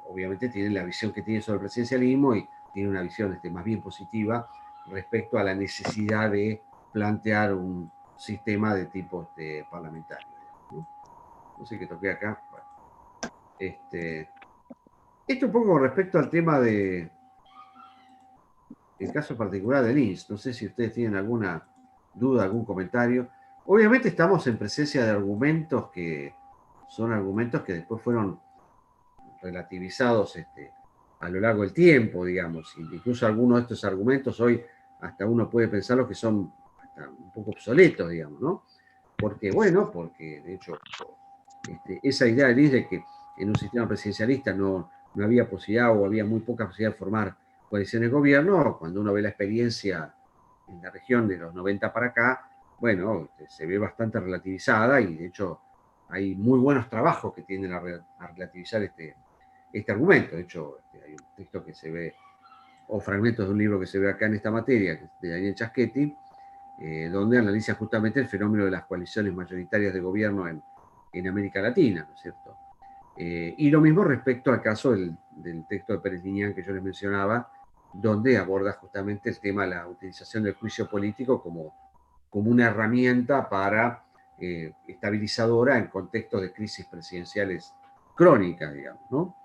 obviamente tiene la visión que tiene sobre el presidencialismo y tiene una visión más bien positiva respecto a la necesidad de plantear un sistema de tipo parlamentario. No sé qué toqué acá. Bueno, esto un poco con respecto al tema el caso particular del INS. No sé si ustedes tienen alguna duda, algún comentario. Obviamente estamos en presencia de argumentos que son argumentos que después fueron relativizados a lo largo del tiempo, digamos. Incluso algunos de estos argumentos hoy hasta uno puede pensarlos que son hasta un poco obsoletos, digamos, ¿no? Porque, bueno, porque de hecho esa idea de Liz de que en un sistema presidencialista no había posibilidad o había muy poca posibilidad de formar coaliciones de gobierno, cuando uno ve la experiencia en la región de los 90 para acá, bueno, se ve bastante relativizada y de hecho hay muy buenos trabajos que tienden a relativizar este argumento. De hecho, hay un texto que se ve, o fragmentos de un libro que se ve acá en esta materia, de Daniel Chasquetti, donde analiza justamente el fenómeno de las coaliciones mayoritarias de gobierno en América Latina, ¿no es cierto? Y lo mismo respecto al caso del texto de Pérez Liñán que yo les mencionaba, donde aborda justamente el tema de la utilización del juicio político como una herramienta para estabilizadora en contextos de crisis presidenciales crónicas, digamos, ¿no?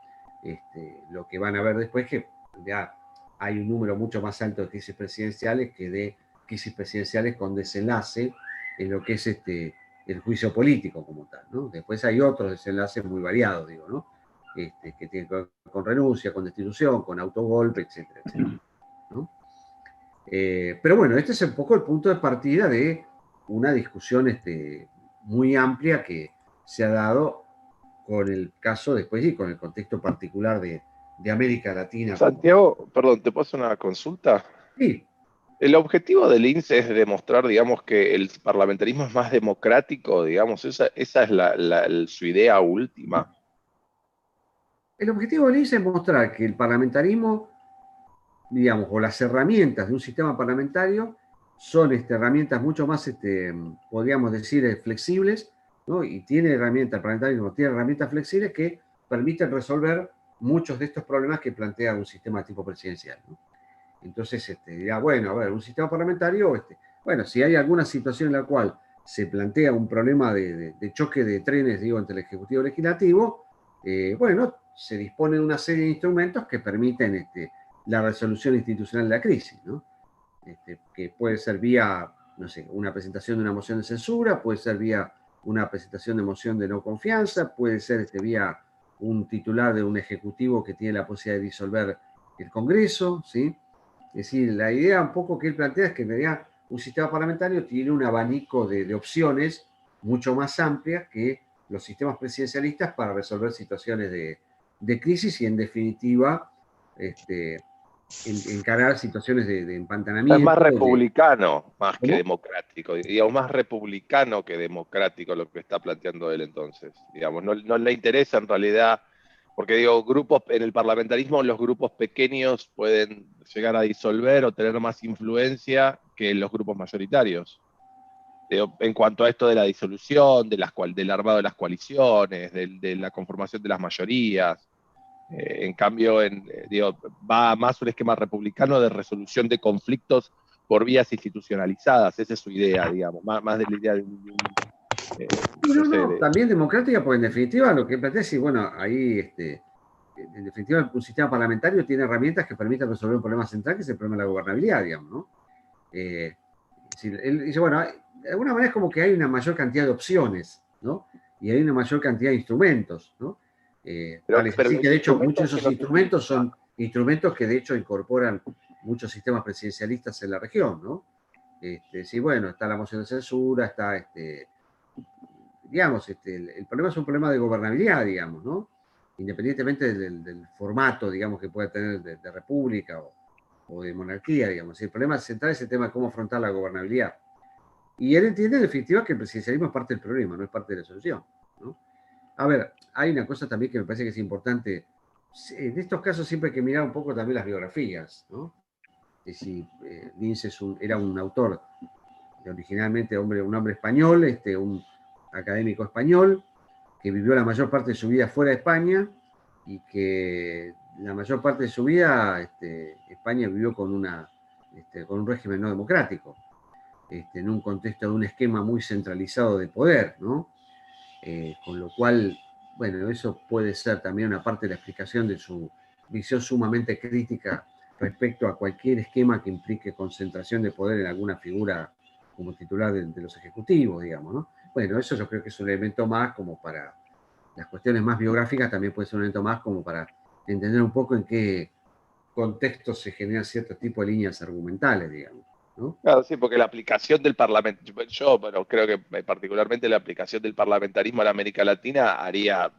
Lo que van a ver después es que ya hay un número mucho más alto de crisis presidenciales que de crisis presidenciales con desenlace en lo que es el juicio político como tal, ¿no? Después hay otros desenlaces muy variados, digo, ¿no? Que tienen que ver con renuncia, con destitución, con autogolpe, etcétera, etcétera, ¿no? Pero bueno, este es un poco el punto de partida de una discusión muy amplia que se ha dado con el caso después y con el contexto particular de América Latina. Santiago, perdón, ¿te puedo hacer una consulta? Sí. El objetivo del INSE es demostrar, digamos, que el parlamentarismo es más democrático, digamos, esa es su idea última. El objetivo del INSE es mostrar que el parlamentarismo, digamos, o las herramientas de un sistema parlamentario son herramientas mucho más, podríamos decir, flexibles, ¿no? Y tiene herramientas, el parlamentarismo tiene herramientas flexibles que permiten resolver muchos de estos problemas que plantea un sistema de tipo presidencial, ¿no? Entonces, dirá, bueno, a ver, un sistema parlamentario, bueno, si hay alguna situación en la cual se plantea un problema de choque de trenes, digo, entre el Ejecutivo y el Legislativo, bueno, se dispone de una serie de instrumentos que permiten la resolución institucional de la crisis, ¿no? Que puede ser vía, no sé, una presentación de una moción de censura, puede ser vía una presentación de moción de no confianza, puede ser vía un titular de un ejecutivo que tiene la posibilidad de disolver el Congreso, ¿sí? Es decir, la idea un poco que él plantea es que en realidad un sistema parlamentario tiene un abanico de opciones mucho más amplias que los sistemas presidencialistas para resolver situaciones de crisis y, en definitiva, encarar situaciones de empantanamiento. Es más republicano, más ¿Cómo? que democrático, digamos, más republicano que democrático lo que está planteando él entonces. Digamos, no le interesa en realidad, porque digo, grupos en el parlamentarismo, los grupos pequeños pueden llegar a disolver o tener más influencia que los grupos mayoritarios. Digo, en cuanto a esto de la disolución, del armado de las coaliciones, de la conformación de las mayorías. En cambio, digo, va más un esquema republicano de resolución de conflictos por vías institucionalizadas. Esa es su idea, digamos, más de la idea de un no sé, también democrática, porque en definitiva lo que plantea es decir, bueno, ahí, en definitiva, un sistema parlamentario tiene herramientas que permiten resolver un problema central, que es el problema de la gobernabilidad, digamos, ¿no? Él dice, bueno, de alguna manera es como que hay una mayor cantidad de opciones, ¿no? Y hay una mayor cantidad de instrumentos, ¿no? pero Así que los de hecho muchos de instrumentos que esos nos instrumentos utiliza, son instrumentos que de hecho incorporan muchos sistemas presidencialistas en la región, ¿no? Sí, bueno, está la moción de censura, está, digamos, el problema es un problema de gobernabilidad, digamos, ¿no? Independientemente del formato, digamos, que pueda tener de república o de monarquía, digamos. El problema central es el tema de cómo afrontar la gobernabilidad. Y él entiende en definitiva que el presidencialismo es parte del problema, no es parte de la solución, ¿no? A ver, hay una cosa también que me parece que es importante. En estos casos siempre hay que mirar un poco también las biografías, ¿no? Es decir, Linz era un autor, originalmente un hombre español, un académico español, que vivió la mayor parte de su vida fuera de España y que la mayor parte de su vida España vivió con un régimen no democrático, en un contexto de un esquema muy centralizado de poder, ¿no? Con lo cual, bueno, eso puede ser también una parte de la explicación de su visión sumamente crítica respecto a cualquier esquema que implique concentración de poder en alguna figura como titular de los ejecutivos, digamos, ¿no? Bueno, eso yo creo que es un elemento más como para las cuestiones más biográficas, también puede ser un elemento más como para entender un poco en qué contexto se generan ciertos tipos de líneas argumentales, digamos, ¿no? claro, sí, porque la aplicación del parlamento, bueno, creo que particularmente la aplicación del parlamentarismo en América Latina haría,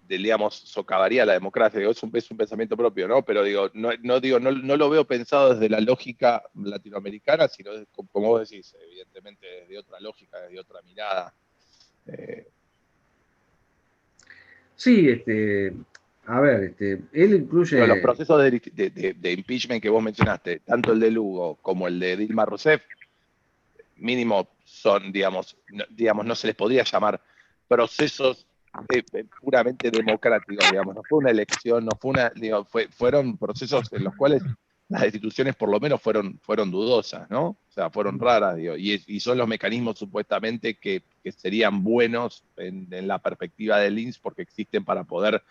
digamos, socavaría la democracia. Digo, es un pensamiento propio, ¿no? Pero digo, no lo veo pensado desde la lógica latinoamericana, sino como vos decís, evidentemente desde otra lógica, desde otra mirada. Eh, Sí, a ver, él Pero los incluye. procesos de impeachment que vos mencionaste, tanto el de Lugo como el de Dilma Rousseff, mínimo son, digamos, no se les podría llamar procesos puramente democráticos, digamos, no fue una elección, no fue fueron procesos en los cuales las instituciones por lo menos fueron dudosas, ¿no? O sea, fueron raras, digo, y son los mecanismos supuestamente que serían buenos en la perspectiva del INS porque existen para poder,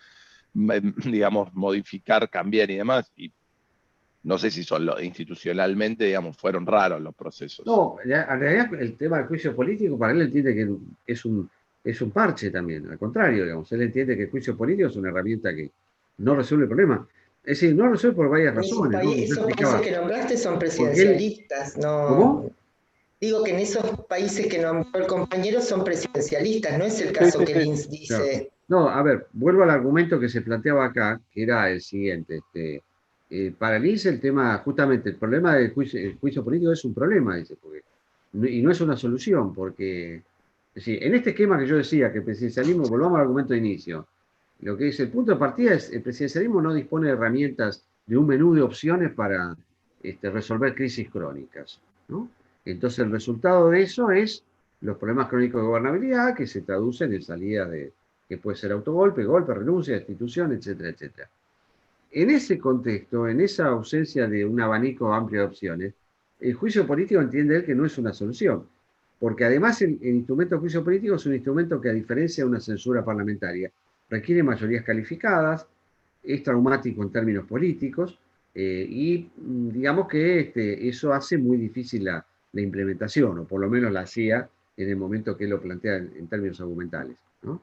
digamos, modificar, cambiar y demás. Y no sé si institucionalmente, digamos, fueron raros los procesos. No, en realidad el tema del juicio político, para él entiende que es un parche también, al contrario, digamos, él entiende que el juicio político es una herramienta que no resuelve el problema. Es decir, no resuelve por varias razones, ¿no? Yo Esos países explicaba, que nombraste son porque él, presidencialistas, ¿cómo? no. Digo que en esos países que nombró el compañero son presidencialistas, no es el Sí, caso sí, que sí. Linz Claro. dice. No, a ver, vuelvo al argumento que se planteaba acá, que era el siguiente. Para mí es el tema, justamente, el problema del juicio, el juicio político es un problema, dice, y no es una solución, porque, es decir, en este esquema que yo decía, que el presidencialismo, volvamos al argumento de inicio, lo que es el punto de partida es, el presidencialismo no dispone de herramientas, de un menú de opciones para resolver crisis crónicas, ¿no? Entonces el resultado de eso es los problemas crónicos de gobernabilidad que se traducen en salidas que puede ser autogolpe, golpe, renuncia, destitución, etcétera, etcétera. En ese contexto, en esa ausencia de un abanico amplio de opciones, el juicio político entiende él que no es una solución, porque además el instrumento de juicio político es un instrumento que, a diferencia de una censura parlamentaria, requiere mayorías calificadas, es traumático en términos políticos, y digamos que eso hace muy difícil la implementación, o por lo menos la hacía en el momento que él lo plantea en términos argumentales, ¿no?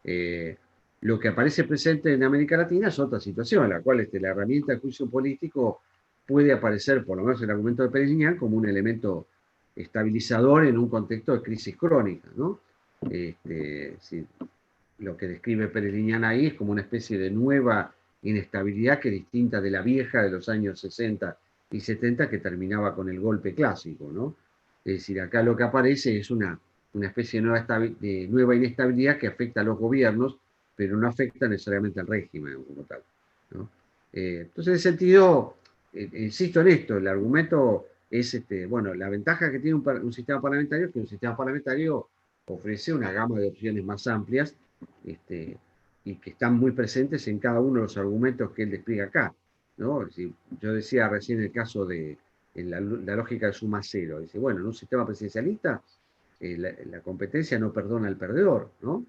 Eh, lo que aparece presente en América Latina es otra situación, en la cual la herramienta de juicio político puede aparecer, por lo menos en el argumento de Pérez Liñán, como un elemento estabilizador en un contexto de crisis crónica, ¿no? Sí, lo que describe Pérez Liñán ahí es como una especie de nueva inestabilidad que es distinta de la vieja de los años 60 y 70 que terminaba con el golpe clásico, ¿no? Es decir, acá lo que aparece es una especie de nueva inestabilidad que afecta a los gobiernos, pero no afecta necesariamente al régimen como tal, ¿no? Entonces, en ese sentido, insisto en esto, el argumento es, bueno, la ventaja que tiene un sistema parlamentario es que un sistema parlamentario ofrece una gama de opciones más amplias, y que están muy presentes en cada uno de los argumentos que él despliega acá, ¿no? Es decir, yo decía recién el caso de la lógica de suma cero. Dice, bueno, en un sistema presidencialista la competencia no perdona al perdedor, ¿no?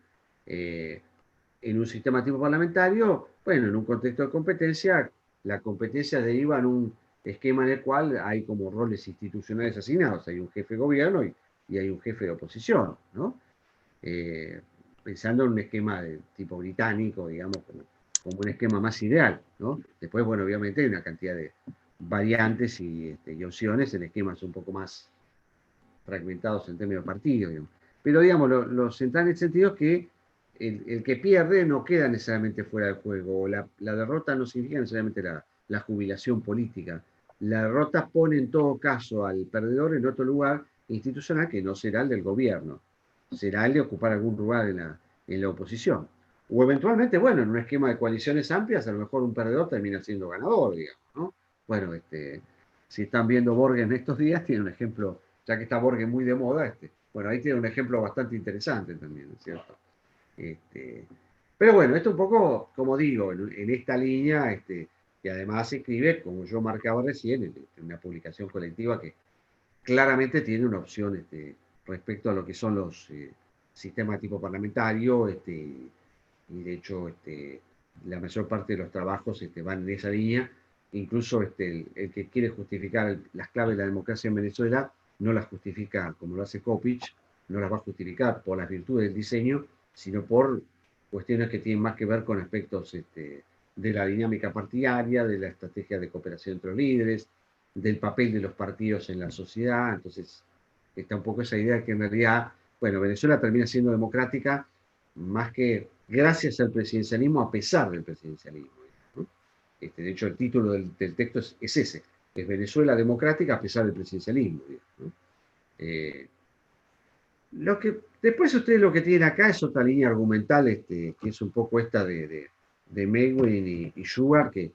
En un sistema tipo parlamentario, bueno, en un contexto de competencia, la competencia deriva en un esquema en el cual hay como roles institucionales asignados. Hay un jefe de gobierno y hay un jefe de oposición, ¿no? Pensando en un esquema de tipo británico, digamos, como un esquema más ideal, ¿no? Después, bueno, obviamente hay una cantidad de variantes y opciones en esquemas un poco más fragmentados en términos de partidos, digamos. Pero, digamos, lo central en el sentido es que el que pierde no queda necesariamente fuera del juego. La derrota no significa necesariamente la jubilación política. La derrota pone en todo caso al perdedor en otro lugar institucional que no será el del gobierno, será el de ocupar algún lugar en la oposición. O eventualmente, bueno, en un esquema de coaliciones amplias, a lo mejor un perdedor termina siendo ganador, digamos, ¿no? Bueno, si están viendo Borges en estos días, tiene un ejemplo, ya que está Borges muy de moda, bueno, ahí tiene un ejemplo bastante interesante también, ¿no es cierto? Pero bueno, esto un poco, como digo, en esta línea, y además se escribe, como yo marcaba recién, en una publicación colectiva que claramente tiene una opción respecto a lo que son los sistemas tipo parlamentario, y de hecho la mayor parte de los trabajos van en esa línea. Incluso el que quiere justificar las claves de la democracia en Venezuela no las justifica como lo hace Kopich, no las va a justificar por las virtudes del diseño, sino por cuestiones que tienen más que ver con aspectos de la dinámica partidaria, de la estrategia de cooperación entre los líderes, del papel de los partidos en la sociedad. Entonces, está un poco esa idea de que en realidad, bueno, Venezuela termina siendo democrática más que gracias al presidencialismo, a pesar del presidencialismo, ¿no? De hecho, el título del texto es ese, es Venezuela democrática a pesar del presidencialismo, ¿no? Después ustedes lo que tienen acá es otra línea argumental, que es un poco esta de Meguin y Sugar, que,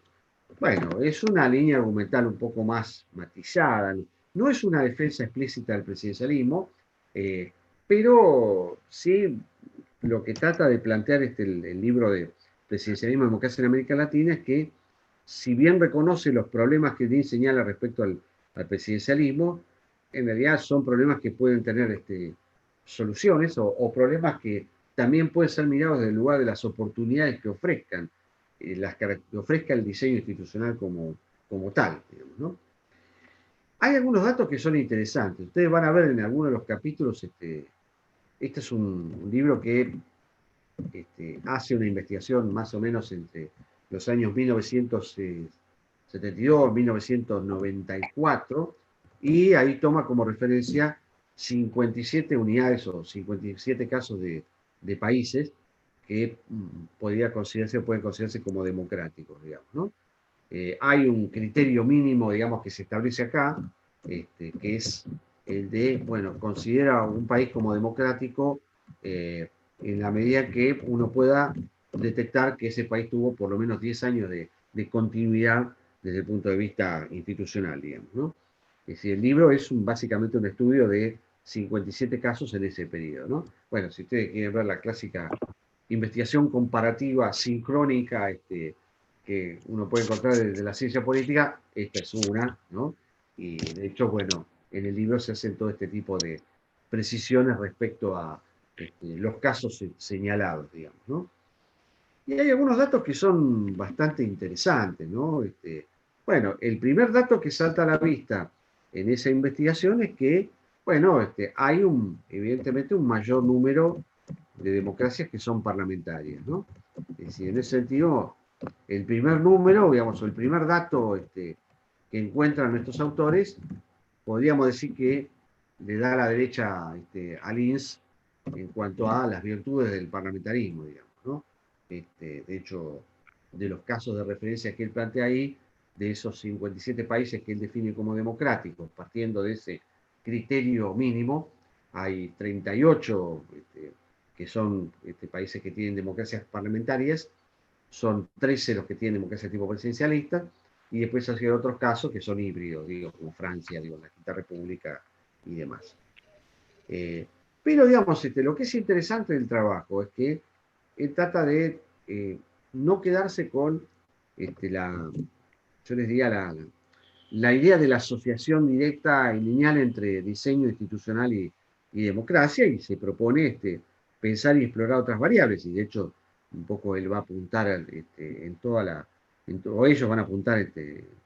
bueno, es una línea argumental un poco más matizada, no es una defensa explícita del presidencialismo, pero sí lo que trata de plantear el libro de Presidencialismo y Democracia en América Latina es que, si bien reconoce los problemas que Dean señala respecto al presidencialismo, en realidad son problemas que pueden tener soluciones o problemas que también pueden ser mirados desde el lugar de las oportunidades que ofrezcan, que ofrezca el diseño institucional como tal, digamos, ¿no? Hay algunos datos que son interesantes. Ustedes van a ver en algunos de los capítulos, este es un libro que hace una investigación más o menos entre los años 1972, 1994, y ahí toma como referencia 57 unidades o 57 casos de países que pueden considerarse como democráticos, digamos, ¿no? Hay un criterio mínimo, digamos, que se establece acá, que es el de, bueno, considera un país como democrático en la medida que uno pueda detectar que ese país tuvo por lo menos 10 años de continuidad desde el punto de vista institucional, digamos, ¿no? Es decir, el libro es básicamente un estudio de 57 casos en ese periodo, ¿no? Bueno, si ustedes quieren ver la clásica investigación comparativa sincrónica, que uno puede encontrar desde la ciencia política, esta es una, ¿no? Y de hecho, bueno, en el libro se hacen todo este tipo de precisiones respecto a los casos señalados, digamos, ¿no? Y hay algunos datos que son bastante interesantes, ¿no? Bueno, el primer dato que salta a la vista en esa investigación es que, bueno, hay evidentemente un mayor número de democracias que son parlamentarias, ¿no? Es decir, en ese sentido, el primer número, digamos, o el primer dato que encuentran nuestros autores, podríamos decir que le da a la derecha a Lins en cuanto a las virtudes del parlamentarismo, digamos, ¿no? De hecho, de los casos de referencia que él plantea ahí, de esos 57 países que él define como democráticos, partiendo de ese criterio mínimo, hay 38 que son países que tienen democracias parlamentarias, son 13 los que tienen democracia tipo presidencialista, y después hay otros casos que son híbridos, digo, como Francia, digo, la Quinta República y demás. Pero, digamos, lo que es interesante del trabajo es que él trata de no quedarse con yo les diría, la idea de la asociación directa y lineal entre diseño institucional y y democracia, y se propone pensar y explorar otras variables, y de hecho un poco él va a apuntar en toda la, o ellos van a apuntar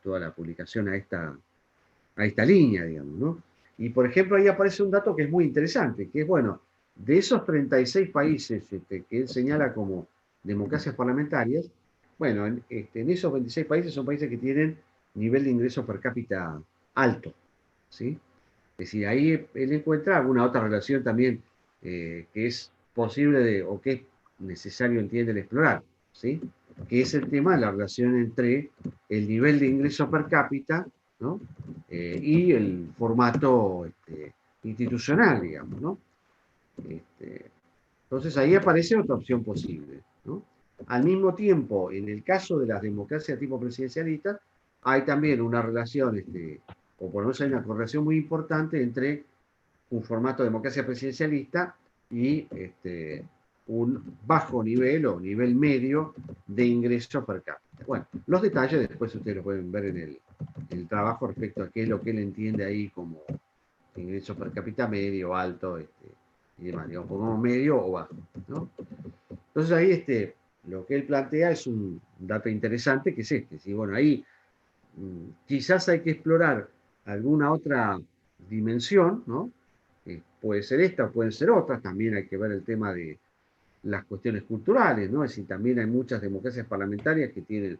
toda la publicación a esta línea, digamos, ¿no? Y por ejemplo ahí aparece un dato que es muy interesante, que es, bueno, de esos 36 países que él señala como democracias parlamentarias, bueno, en esos 26 países son países que tienen nivel de ingreso per cápita alto, ¿sí? Es decir, ahí él encuentra alguna otra relación también que es posible o que es necesario, entiende, el explorar, ¿sí? Que es el tema de la relación entre el nivel de ingreso per cápita, ¿no? Y el formato institucional, digamos, ¿no? Entonces ahí aparece otra opción posible, ¿no? Al mismo tiempo, en el caso de las democracias tipo presidencialistas, hay también una relación, o por lo menos hay una correlación muy importante entre un formato de democracia presidencialista y un bajo nivel o nivel medio de ingresos per cápita. Bueno, los detalles después ustedes lo pueden ver en el trabajo respecto a qué es lo que él entiende ahí como ingreso per cápita medio, alto, y demás, digamos, como medio o bajo, ¿no? Entonces ahí lo que él plantea es un dato interesante, que es si bueno, ahí quizás hay que explorar alguna otra dimensión, ¿no? Puede ser esta, pueden ser otras, también hay que ver el tema de las cuestiones culturales, ¿no? Es decir, también hay muchas democracias parlamentarias que tienen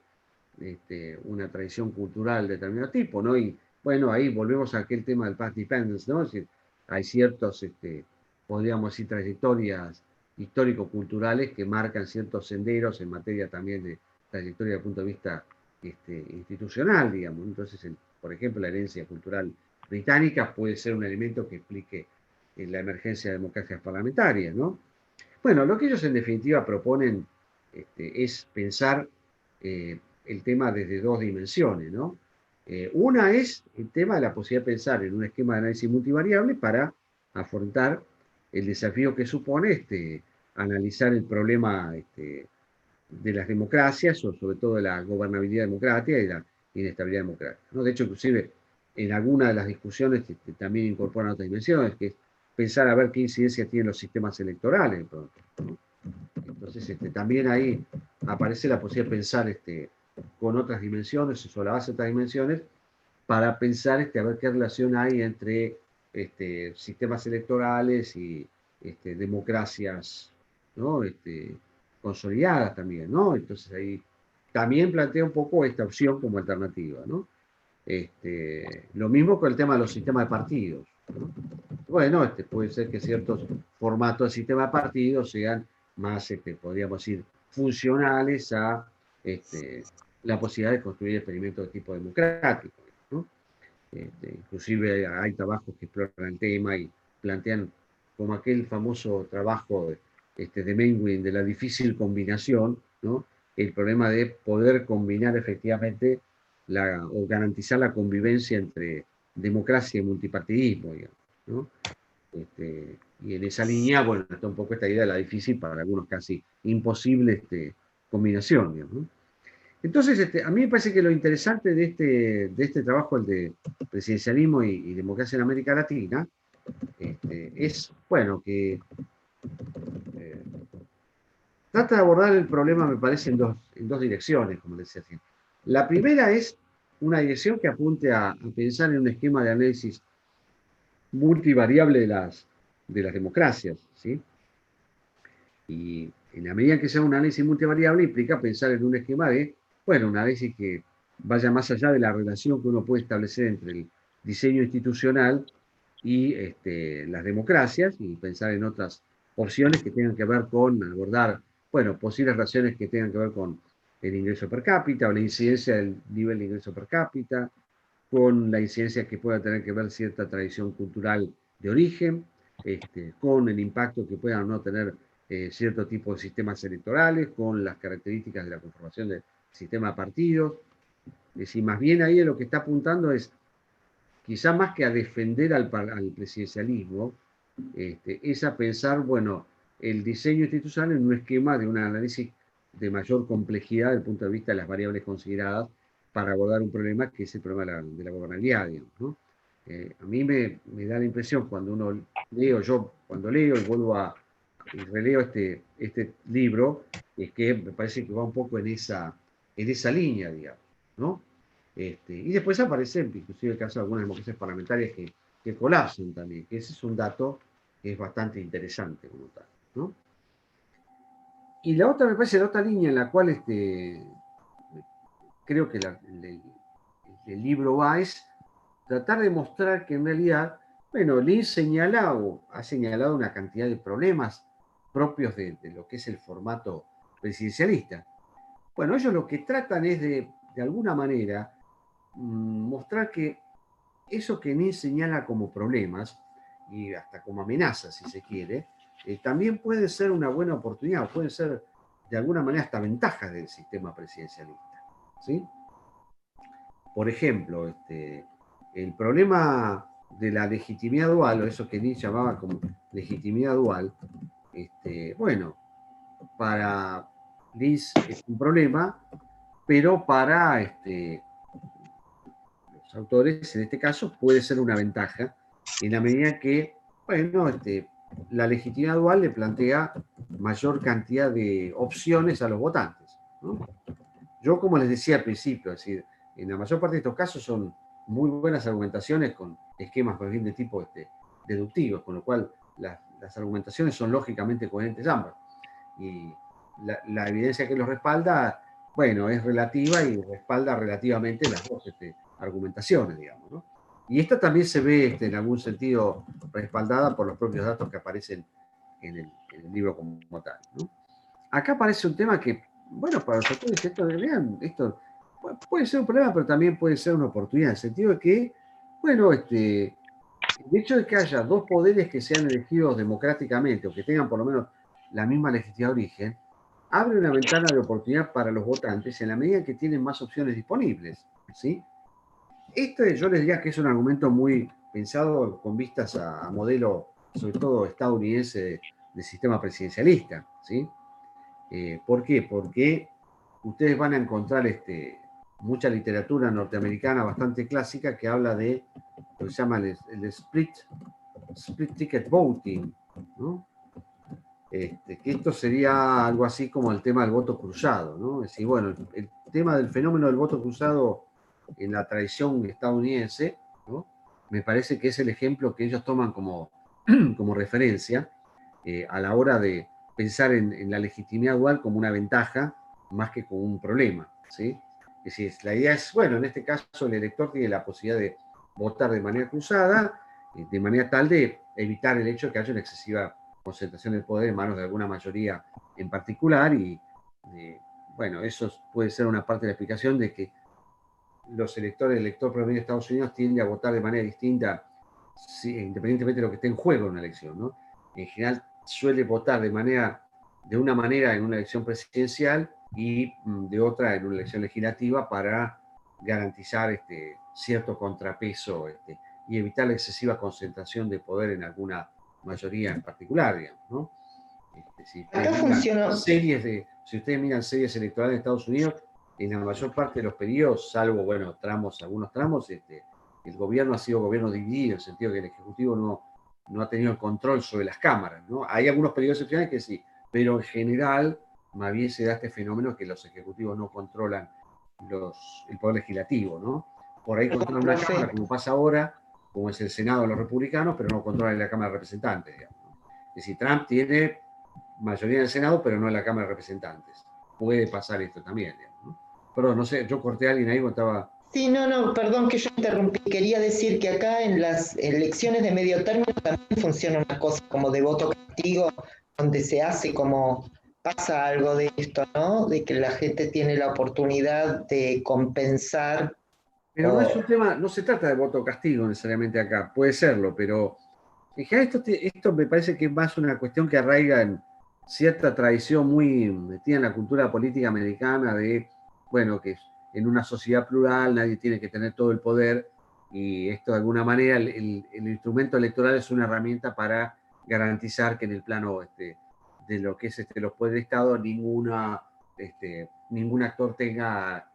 una tradición cultural de determinado tipo, ¿no? Y bueno, ahí volvemos a aquel tema del past dependence, ¿no? Es decir, hay ciertos, podríamos decir, trayectorias histórico-culturales que marcan ciertos senderos en materia también de trayectoria desde el punto de vista institucional, digamos. Entonces, por ejemplo, la herencia cultural británica puede ser un elemento que explique la emergencia de democracias parlamentarias, ¿no? Bueno, lo que ellos en definitiva proponen es pensar el tema desde dos dimensiones, ¿no? Una es el tema de la posibilidad de pensar en un esquema de análisis multivariable para afrontar el desafío que supone analizar el problema de las democracias, o sobre todo de la gobernabilidad democrática y la inestabilidad democrática, ¿no? De hecho, inclusive en alguna de las discusiones también incorporan otras dimensiones, que es pensar a ver qué incidencia tienen los sistemas electorales, ¿no? Entonces, también ahí aparece la posibilidad de pensar con otras dimensiones, sobre la base de otras dimensiones, para pensar a ver qué relación hay entre sistemas electorales y democracias, ¿no? Consolidadas también, ¿no? Entonces ahí también plantea un poco esta opción como alternativa, ¿no? Lo mismo con el tema de los sistemas de partidos, ¿no? Bueno, puede ser que ciertos formatos de sistema de partidos sean más, podríamos decir, funcionales a la posibilidad de construir experimentos de tipo democrático, ¿no? Inclusive hay trabajos que exploran el tema y plantean como aquel famoso trabajo de Menguin de la difícil combinación, ¿no? El problema de poder combinar efectivamente o garantizar la convivencia entre democracia y multipartidismo, digamos, ¿no? Y en esa línea, bueno, está un poco esta idea de la difícil, para algunos casi imposible combinación, digamos, ¿no? Entonces, a mí me parece que lo interesante de este trabajo, el de presidencialismo y democracia en América Latina, es, bueno, que eh, trata de abordar el problema, me parece, en dos direcciones, como les decía así. La primera es una dirección que apunte a pensar en un esquema de análisis multivariable de las democracias, ¿sí? Y en la medida que sea un análisis multivariable, implica pensar en un esquema bueno, un análisis que vaya más allá de la relación que uno puede establecer entre el diseño institucional y las democracias, y pensar en otras opciones que tengan que ver con abordar, bueno, posibles relaciones que tengan que ver con el ingreso per cápita o la incidencia del nivel de ingreso per cápita, con la incidencia que pueda tener que ver cierta tradición cultural de origen, con el impacto que puedan o no tener cierto tipo de sistemas electorales, con las características de la conformación del sistema de partidos. Es decir, más bien ahí lo que está apuntando es, quizá más que a defender al presidencialismo, es a pensar, bueno, el diseño institucional en un esquema de un análisis de mayor complejidad desde el punto de vista de las variables consideradas para abordar un problema que es el problema de la gobernabilidad, digamos, ¿no? A mí me da la impresión cuando uno leo, yo cuando leo y vuelvo y releo este libro, es que me parece que va un poco en esa línea, digamos, ¿no? Y después aparece inclusive el caso de algunas democracias parlamentarias que colapsan también, que ese es un dato que es bastante interesante como tal, ¿no? Y la otra, me parece, la otra línea en la cual creo que el libro va es tratar de mostrar que en realidad, bueno, Lin señala o ha señalado una cantidad de problemas propios de lo que es el formato presidencialista. Bueno, ellos lo que tratan es de alguna manera, mostrar que eso que Lin señala como problemas, y hasta como amenazas, si se quiere, también puede ser una buena oportunidad, puede ser de alguna manera hasta ventajas del sistema presidencialista. ¿Sí? Por ejemplo, el problema de la legitimidad dual, o eso que Nietzsche llamaba como legitimidad dual, bueno, para Liz es un problema, pero para los autores, en este caso, puede ser una ventaja, en la medida que, bueno, la legitimidad dual le plantea mayor cantidad de opciones a los votantes, ¿no? Yo, como les decía al principio, es decir, en la mayor parte de estos casos son muy buenas argumentaciones con esquemas por bien de tipo deductivos, con lo cual las argumentaciones son lógicamente coherentes ambas. Y la evidencia que los respalda, bueno, es relativa y respalda relativamente las dos argumentaciones, digamos, ¿no? Y esta también se ve en algún sentido respaldada por los propios datos que aparecen en el libro como tal, ¿no? Acá aparece un tema que, bueno, para los autores esto puede ser un problema, pero también puede ser una oportunidad, en el sentido de que, bueno, el hecho de que haya dos poderes que sean elegidos democráticamente o que tengan por lo menos la misma legitimidad de origen, abre una ventana de oportunidad para los votantes en la medida que tienen más opciones disponibles, ¿sí? Yo les diría que es un argumento muy pensado con vistas a modelo, sobre todo estadounidense, de sistema presidencialista, ¿sí? ¿Por qué? Porque ustedes van a encontrar mucha literatura norteamericana bastante clásica que habla de lo que se llama el split ticket voting, ¿no? Que esto sería algo así como el tema del voto cruzado, ¿no? Es decir, bueno, el tema del fenómeno del voto cruzado en la tradición estadounidense, ¿no? Me parece que es el ejemplo que ellos toman como referencia a la hora de pensar en la legitimidad dual como una ventaja más que como un problema, ¿sí? Es decir, la idea es, bueno, en este caso el elector tiene la posibilidad de votar de manera cruzada, de manera tal de evitar el hecho de que haya una excesiva concentración del poder en manos de alguna mayoría en particular y, bueno, eso puede ser una parte de la explicación de que los electores, el elector promedio de Estados Unidos tiende a votar de manera distinta, independientemente de lo que esté en juego en una elección, ¿no? En general suele votar de una manera en una elección presidencial y de otra en una elección legislativa para garantizar cierto contrapeso y evitar la excesiva concentración de poder en alguna mayoría en particular, digamos, ¿no? Acá funciona. Si ustedes miran series electorales de Estados Unidos, en la mayor parte de los periodos, salvo, bueno, algunos tramos, el gobierno ha sido gobierno dividido, en el sentido que el Ejecutivo no ha tenido el control sobre las cámaras, ¿no? Hay algunos periodos excepcionales que sí, pero en general, más bien se da este fenómeno que los ejecutivos no controlan el poder legislativo, ¿no? Por ahí controlan una cámara, como pasa ahora, como es el Senado de los republicanos, pero no controlan la Cámara de Representantes, digamos. Es decir, Trump tiene mayoría en el Senado, pero no en la Cámara de Representantes. Puede pasar esto también, digamos, ¿no? Perdón, no sé, yo corté a alguien ahí cuando estaba... Sí, no, perdón que yo interrumpí. Quería decir que acá en las elecciones de medio término también funciona una cosa como de voto castigo, donde se hace como, pasa algo de esto, ¿no? De que la gente tiene la oportunidad de compensar. Pero no es un tema, no se trata de voto castigo necesariamente acá, puede serlo, pero en general esto me parece que es más una cuestión que arraiga en cierta tradición muy metida en la cultura política americana de, bueno, que en una sociedad plural nadie tiene que tener todo el poder y esto de alguna manera el instrumento electoral es una herramienta para garantizar que en el plano de lo que es los poderes de Estado ningún actor tenga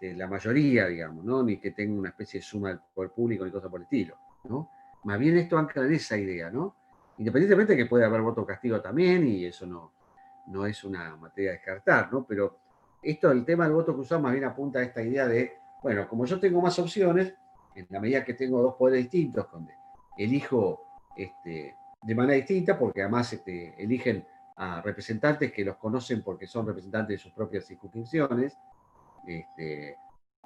la mayoría, digamos, ¿no? Ni que tenga una especie de suma del poder público ni cosa por el estilo. ¿no? Más bien esto ancla en esa idea, ¿no? Independientemente de que puede haber voto castigo también, y eso no es una materia a descartar, ¿no? Pero esto, el tema del voto cruzado, más bien apunta a esta idea de, bueno, como yo tengo más opciones, en la medida que tengo dos poderes distintos, donde elijo de manera distinta, porque además eligen a representantes que los conocen porque son representantes de sus propias circunscripciones,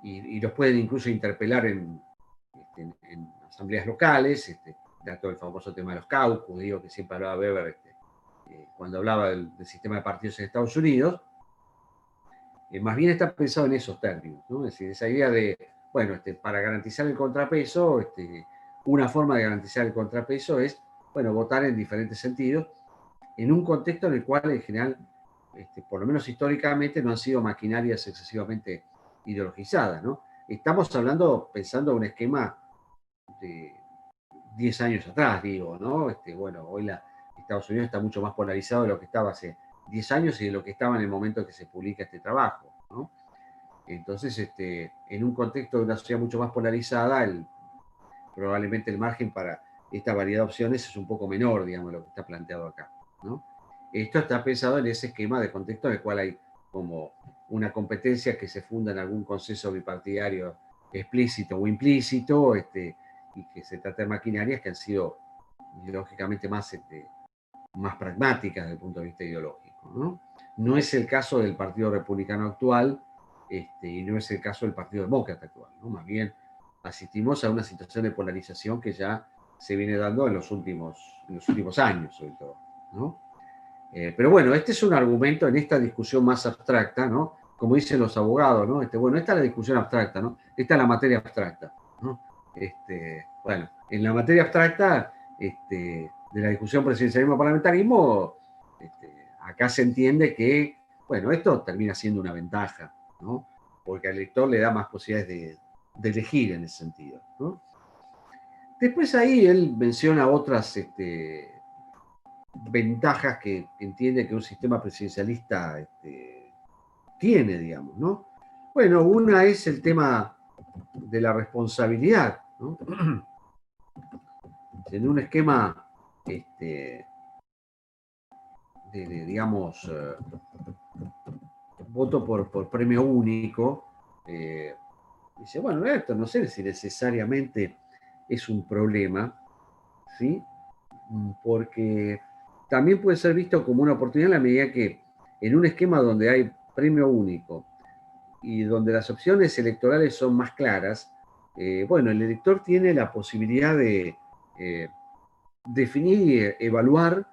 y los pueden incluso interpelar en asambleas locales, dato el famoso tema de los caucus, digo, que siempre hablaba Weber cuando hablaba del sistema de partidos en Estados Unidos. Más bien está pensado en esos términos, ¿no? Es decir, esa idea de, bueno, para garantizar el contrapeso, una forma de garantizar el contrapeso es, bueno, votar en diferentes sentidos, en un contexto en el cual en general, por lo menos históricamente, no han sido maquinarias excesivamente ideologizadas, ¿no? Estamos hablando, pensando en un esquema de 10 años atrás, digo, ¿no? Bueno, hoy Estados Unidos está mucho más polarizado de lo que estaba hace 10 años y de lo que estaba en el momento que se publica este trabajo, ¿no? Entonces, en un contexto de una sociedad mucho más polarizada, probablemente el margen para esta variedad de opciones es un poco menor, digamos, lo que está planteado acá, ¿no? Esto está pensado en ese esquema de contexto en el cual hay como una competencia que se funda en algún consenso bipartidario explícito o implícito, y que se trata de maquinarias que han sido ideológicamente más pragmáticas desde el punto de vista ideológico, ¿no? No es el caso del Partido Republicano actual, y no es el caso del Partido Demócrata actual, ¿no? Más bien asistimos a una situación de polarización que ya se viene dando en los últimos años, sobre todo, ¿no? Pero bueno, este es un argumento en esta discusión más abstracta, ¿no? Como dicen los abogados, ¿no? Bueno, esta es la discusión abstracta, ¿no? Esta es la materia abstracta, ¿no? Bueno, en la materia abstracta de la discusión presidencialismo-parlamentarismo, acá se entiende que, bueno, esto termina siendo una ventaja, ¿no? Porque al elector le da más posibilidades de elegir en ese sentido, ¿no? Después ahí él menciona otras ventajas que entiende que un sistema presidencialista tiene, digamos, ¿no? Bueno, una es el tema de la responsabilidad, ¿no? En un esquema digamos, voto por premio único, dice, bueno, esto no sé si necesariamente es un problema, ¿sí? Porque también puede ser visto como una oportunidad en la medida que en un esquema donde hay premio único y donde las opciones electorales son más claras, bueno, el elector tiene la posibilidad de definir y evaluar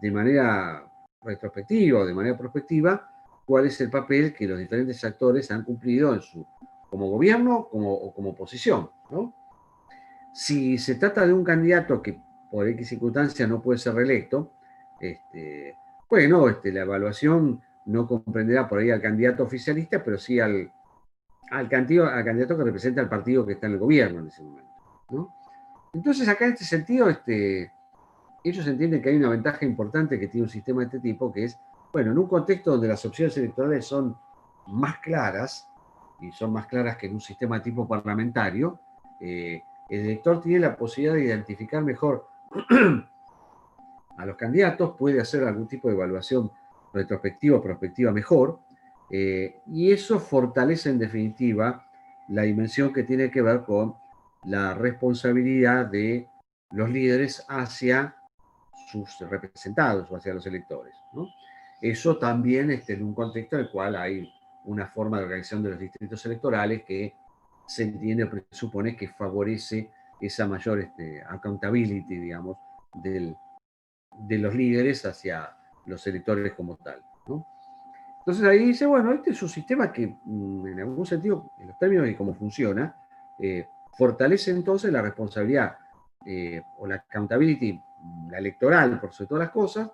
de manera retrospectiva o de manera prospectiva cuál es el papel que los diferentes actores han cumplido como gobierno o como oposición, ¿no? Si se trata de un candidato que por X circunstancia no puede ser reelecto, bueno, la evaluación no comprenderá por ahí al candidato oficialista, pero sí al candidato que representa al partido que está en el gobierno en ese momento, ¿no? Entonces, acá en este sentido, ellos entienden que hay una ventaja importante que tiene un sistema de este tipo, que es, bueno, en un contexto donde las opciones electorales son más claras, y son más claras que en un sistema de tipo parlamentario, el elector tiene la posibilidad de identificar mejor a los candidatos, puede hacer algún tipo de evaluación retrospectiva o prospectiva mejor, y eso fortalece en definitiva la dimensión que tiene que ver con la responsabilidad de los líderes hacia sus representados o hacia los electores, ¿no? Eso también en un contexto en el cual hay una forma de organización de los distritos electorales que se entiende o presupone que favorece esa mayor accountability, digamos, de los líderes hacia los electores como tal, ¿no? Entonces ahí dice, bueno, este es un sistema que en algún sentido, en los términos de cómo funciona, fortalece entonces la responsabilidad o la accountability, la electoral por sobre todas las cosas,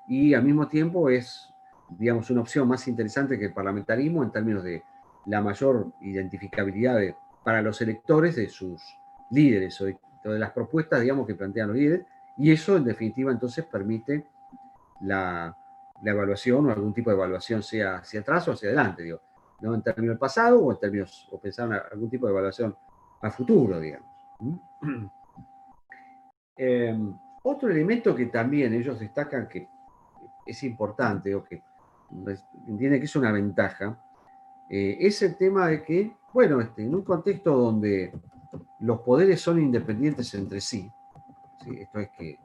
y al mismo tiempo es, digamos, una opción más interesante que el parlamentarismo en términos de la mayor identificabilidad para los electores de sus líderes o de las propuestas, digamos, que plantean los líderes, y eso en definitiva entonces permite la evaluación o algún tipo de evaluación sea hacia atrás o hacia adelante, digo, ¿no? En términos del pasado o en términos, o pensar en algún tipo de evaluación a futuro, digamos. Otro elemento que también ellos destacan que es importante, o que entienden que es una ventaja, es el tema de que, bueno, en un contexto donde los poderes son independientes entre sí, ¿sí? Esto es que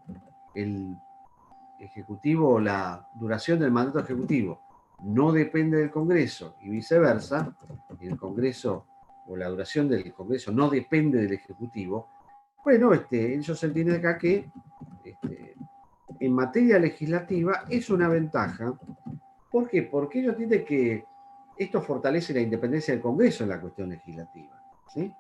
el ejecutivo, la duración del mandato ejecutivo no depende del Congreso y viceversa, el Congreso o la duración del Congreso no depende del Ejecutivo. Bueno, ellos entienden acá que en materia legislativa es una ventaja. ¿Por qué? Porque ellos entienden que esto fortalece la independencia del Congreso en la cuestión legislativa, ¿sí?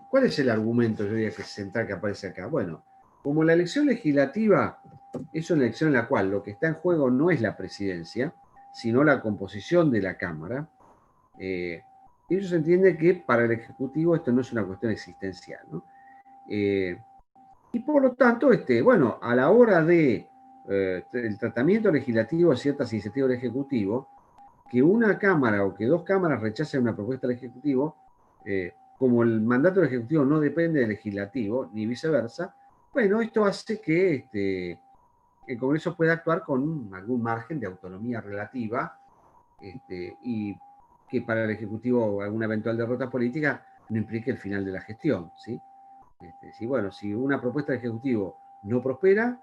¿Cuál es el argumento, yo diría, que es central que aparece acá? Bueno, como la elección legislativa es una elección en la cual lo que está en juego no es la presidencia, sino la composición de la Cámara, ellos entienden que para el Ejecutivo esto no es una cuestión existencial, ¿no? Y por lo tanto, bueno, a la hora de el tratamiento legislativo de ciertas iniciativas del Ejecutivo, que una Cámara o que dos cámaras rechacen una propuesta del Ejecutivo, como el mandato del Ejecutivo no depende del Legislativo, ni viceversa, bueno, esto hace que el Congreso pueda actuar con algún margen de autonomía relativa, y que para el Ejecutivo alguna eventual derrota política no implique el final de la gestión, ¿sí? Si una propuesta del Ejecutivo no prospera,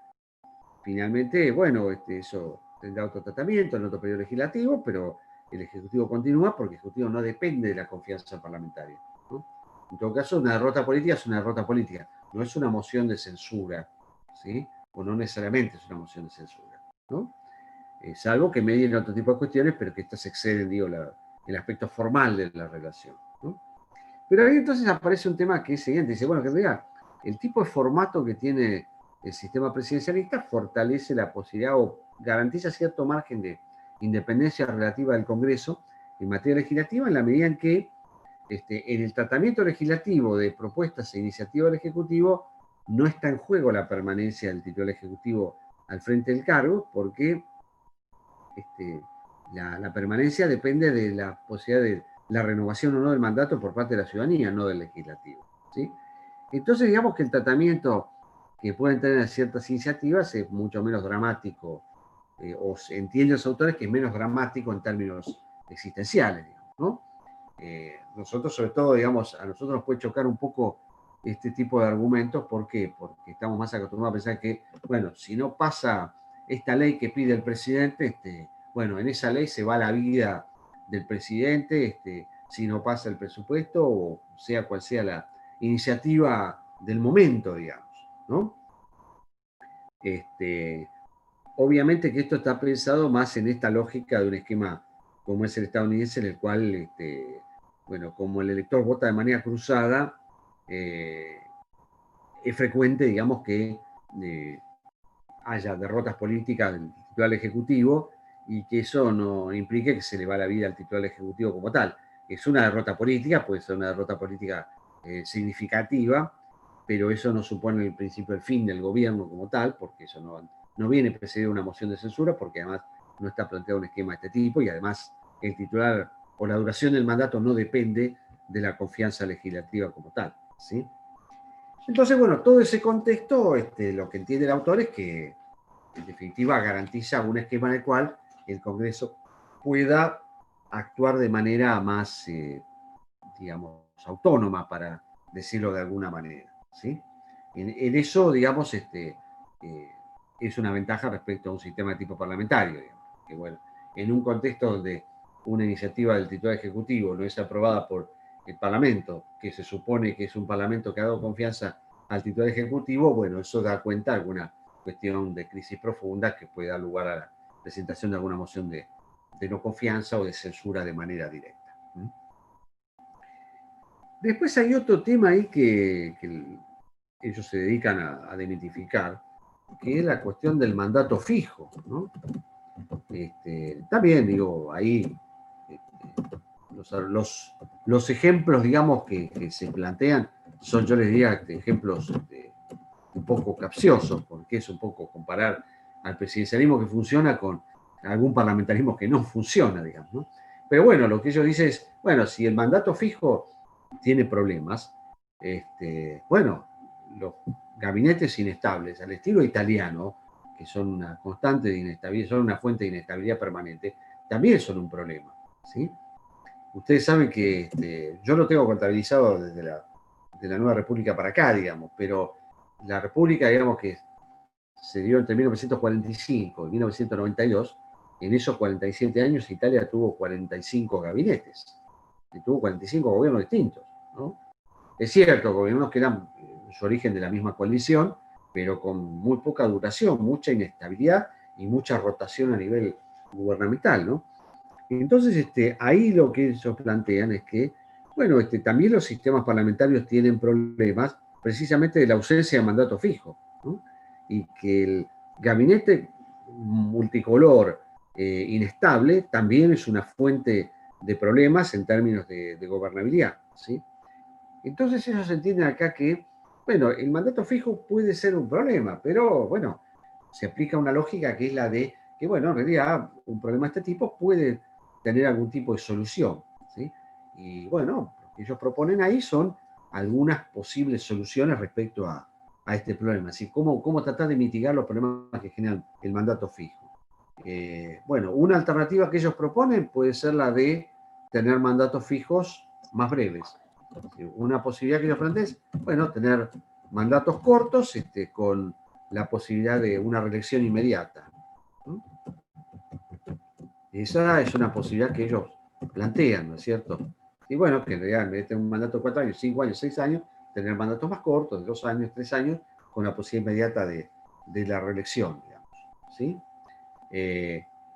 finalmente, bueno, eso tendrá otro tratamiento en otro periodo legislativo, pero el Ejecutivo continúa porque el Ejecutivo no depende de la confianza parlamentaria, ¿no? En todo caso, una derrota política es una derrota política, no es una moción de censura, ¿sí? O no necesariamente es una moción de censura, ¿no? Salvo que medien otro tipo de cuestiones, pero que estas exceden, digo, el aspecto formal de la relación, ¿no? Pero ahí entonces aparece un tema que es siguiente, dice, bueno, que en realidad el tipo de formato que tiene el sistema presidencialista fortalece la posibilidad o garantiza cierto margen de independencia relativa del Congreso en materia legislativa en la medida en que en el tratamiento legislativo de propuestas e iniciativas del Ejecutivo no está en juego la permanencia del titular ejecutivo al frente del cargo, porque la permanencia depende de la posibilidad de la renovación o no del mandato por parte de la ciudadanía, no del legislativo, ¿sí? Entonces, digamos que el tratamiento que pueden tener ciertas iniciativas es mucho menos dramático, o entienden los autores que es menos dramático en términos existenciales, digamos, ¿no? Nosotros, sobre todo, digamos, a nosotros nos puede chocar un poco este tipo de argumentos. ¿Por qué? Porque estamos más acostumbrados a pensar que, bueno, si no pasa esta ley que pide el presidente, bueno, en esa ley se va la vida del presidente, si no pasa el presupuesto, o sea cual sea la iniciativa del momento, digamos, ¿no? Obviamente que esto está pensado más en esta lógica de un esquema como es el estadounidense, en el cual, bueno, como el elector vota de manera cruzada, es frecuente, digamos, que haya derrotas políticas del titular ejecutivo y que eso no implique que se le va la vida al titular ejecutivo como tal. Es una derrota política, puede ser una derrota política significativa, pero eso no supone el principio del fin del gobierno como tal, porque eso no viene precedido de una moción de censura, porque además no está planteado un esquema de este tipo, y además el titular o la duración del mandato no depende de la confianza legislativa como tal, ¿sí? Entonces, bueno, todo ese contexto, lo que entiende el autor es que, en definitiva, garantiza un esquema en el cual el Congreso pueda actuar de manera más, digamos, autónoma, para decirlo de alguna manera, ¿sí? En eso, digamos, es una ventaja respecto a un sistema de tipo parlamentario, digamos, que, bueno, en un contexto donde una iniciativa del titular ejecutivo no es aprobada por el Parlamento, que se supone que es un Parlamento que ha dado confianza al titular ejecutivo, bueno, eso da cuenta de alguna cuestión de crisis profunda que puede dar lugar a la presentación de alguna moción de no confianza o de censura de manera directa. Después hay otro tema ahí que ellos se dedican a demitificar, que es la cuestión del mandato fijo, ¿no? También, digo, ahí los ejemplos, digamos, que se plantean son, yo les diría, ejemplos un poco capciosos, porque es un poco comparar al presidencialismo que funciona con algún parlamentarismo que no funciona, digamos, ¿no? Pero bueno, lo que ellos dicen es, bueno, si el mandato fijo tiene problemas, bueno, gabinetes inestables, al estilo italiano, que son una constante de inestabilidad, son una fuente de inestabilidad permanente, también son un problema, ¿sí? Ustedes saben que yo lo tengo contabilizado desde la Nueva República para acá, digamos, pero la República, digamos, que se dio entre 1945 y 1992, en esos 47 años Italia tuvo 45 gabinetes, y tuvo 45 gobiernos distintos, ¿no? Es cierto, gobiernos que eran su origen de la misma coalición, pero con muy poca duración, mucha inestabilidad y mucha rotación a nivel gubernamental, ¿no? Entonces, ahí lo que ellos plantean es que, bueno, también los sistemas parlamentarios tienen problemas precisamente de la ausencia de mandato fijo, ¿no? Y que el gabinete multicolor inestable también es una fuente de problemas en términos de gobernabilidad, ¿sí? Entonces ellos entienden acá que, bueno, el mandato fijo puede ser un problema, pero bueno, se aplica una lógica que es la de que, bueno, en realidad un problema de este tipo puede tener algún tipo de solución, ¿sí? Y bueno, lo que ellos proponen ahí son algunas posibles soluciones respecto a este problema, así cómo tratar de mitigar los problemas que generan el mandato fijo. Bueno, una alternativa que ellos proponen puede ser la de tener mandatos fijos más breves. Una posibilidad que ellos plantean es, bueno, tener mandatos cortos con la posibilidad de una reelección inmediata, ¿no? Esa es una posibilidad que ellos plantean, ¿no es cierto? Y bueno, que en realidad en vez de tener un mandato de 4 años, 5 años, 6 años, tener mandatos más cortos, de 2 años, 3 años, con la posibilidad inmediata de la reelección, digamos, ¿sí?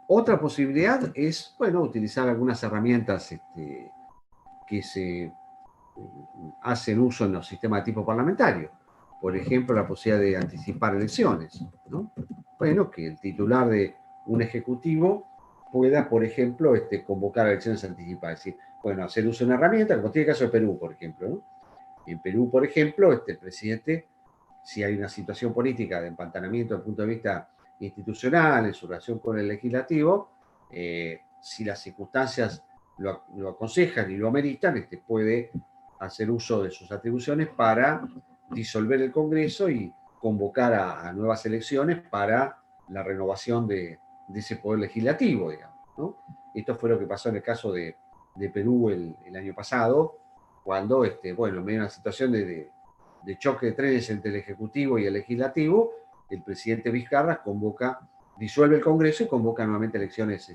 Otra posibilidad es, bueno, utilizar algunas herramientas que se hacen uso en los sistemas de tipo parlamentario. Por ejemplo, la posibilidad de anticipar elecciones, ¿no? Bueno, que el titular de un ejecutivo pueda, por ejemplo, convocar elecciones anticipadas. Es decir, bueno, hacer uso de una herramienta, como tiene el caso de Perú, por ejemplo, ¿no? En Perú, por ejemplo, el presidente, si hay una situación política de empantanamiento desde el punto de vista institucional, en su relación con el legislativo, si las circunstancias lo aconsejan y lo ameritan, puede hacer uso de sus atribuciones para disolver el Congreso y convocar a nuevas elecciones para la renovación de ese poder legislativo, digamos, ¿no? Esto fue lo que pasó en el caso de Perú el año pasado, cuando, bueno, en medio de una situación de choque de trenes entre el Ejecutivo y el Legislativo, el presidente Vizcarra disuelve el Congreso y convoca nuevamente elecciones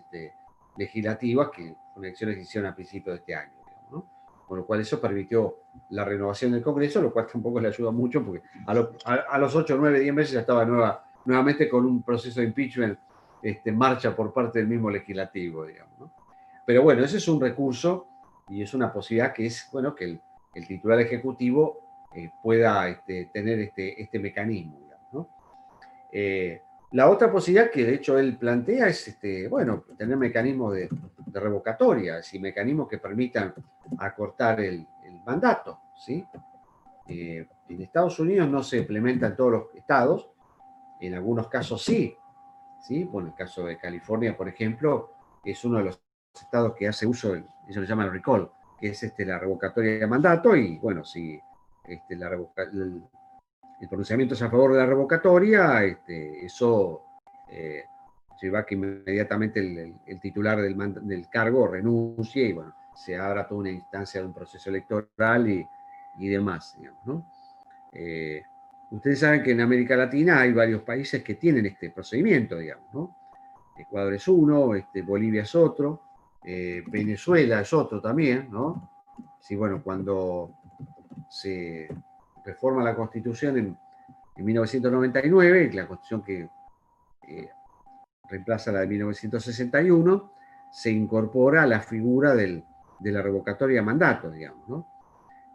legislativas, que son elecciones que hicieron a principios de este año, digamos, ¿no? Con lo cual eso permitió la renovación del Congreso, lo cual tampoco le ayuda mucho, porque a los 8, 9, 10 meses ya estaba nuevamente con un proceso de impeachment en marcha por parte del mismo legislativo, digamos, ¿no? Pero bueno, ese es un recurso y es una posibilidad que es, bueno, que el titular ejecutivo pueda tener este mecanismo, digamos, ¿no? La otra posibilidad que de hecho él plantea es, bueno, tener mecanismos de revocatoria, es decir, mecanismos que permitan acortar el mandato, ¿sí? En Estados Unidos no se implementa en todos los estados, en algunos casos sí, ¿sí? Bueno, el caso de California, por ejemplo, es uno de los estados que hace uso, ellos le llaman recall, que es la revocatoria de mandato, y bueno, si el pronunciamiento es a favor de la revocatoria, eso lleva a que inmediatamente el titular del cargo renuncie y bueno, se abra toda una instancia de un proceso electoral y demás, digamos, ¿no? Ustedes saben que en América Latina hay varios países que tienen este procedimiento, digamos, ¿no? Ecuador es uno, Bolivia es otro, Venezuela es otro también, ¿no? Sí, bueno, cuando se reforma la Constitución en 1999, la Constitución que reemplaza la de 1961, se incorpora la figura de la revocatoria de mandato, digamos, ¿no?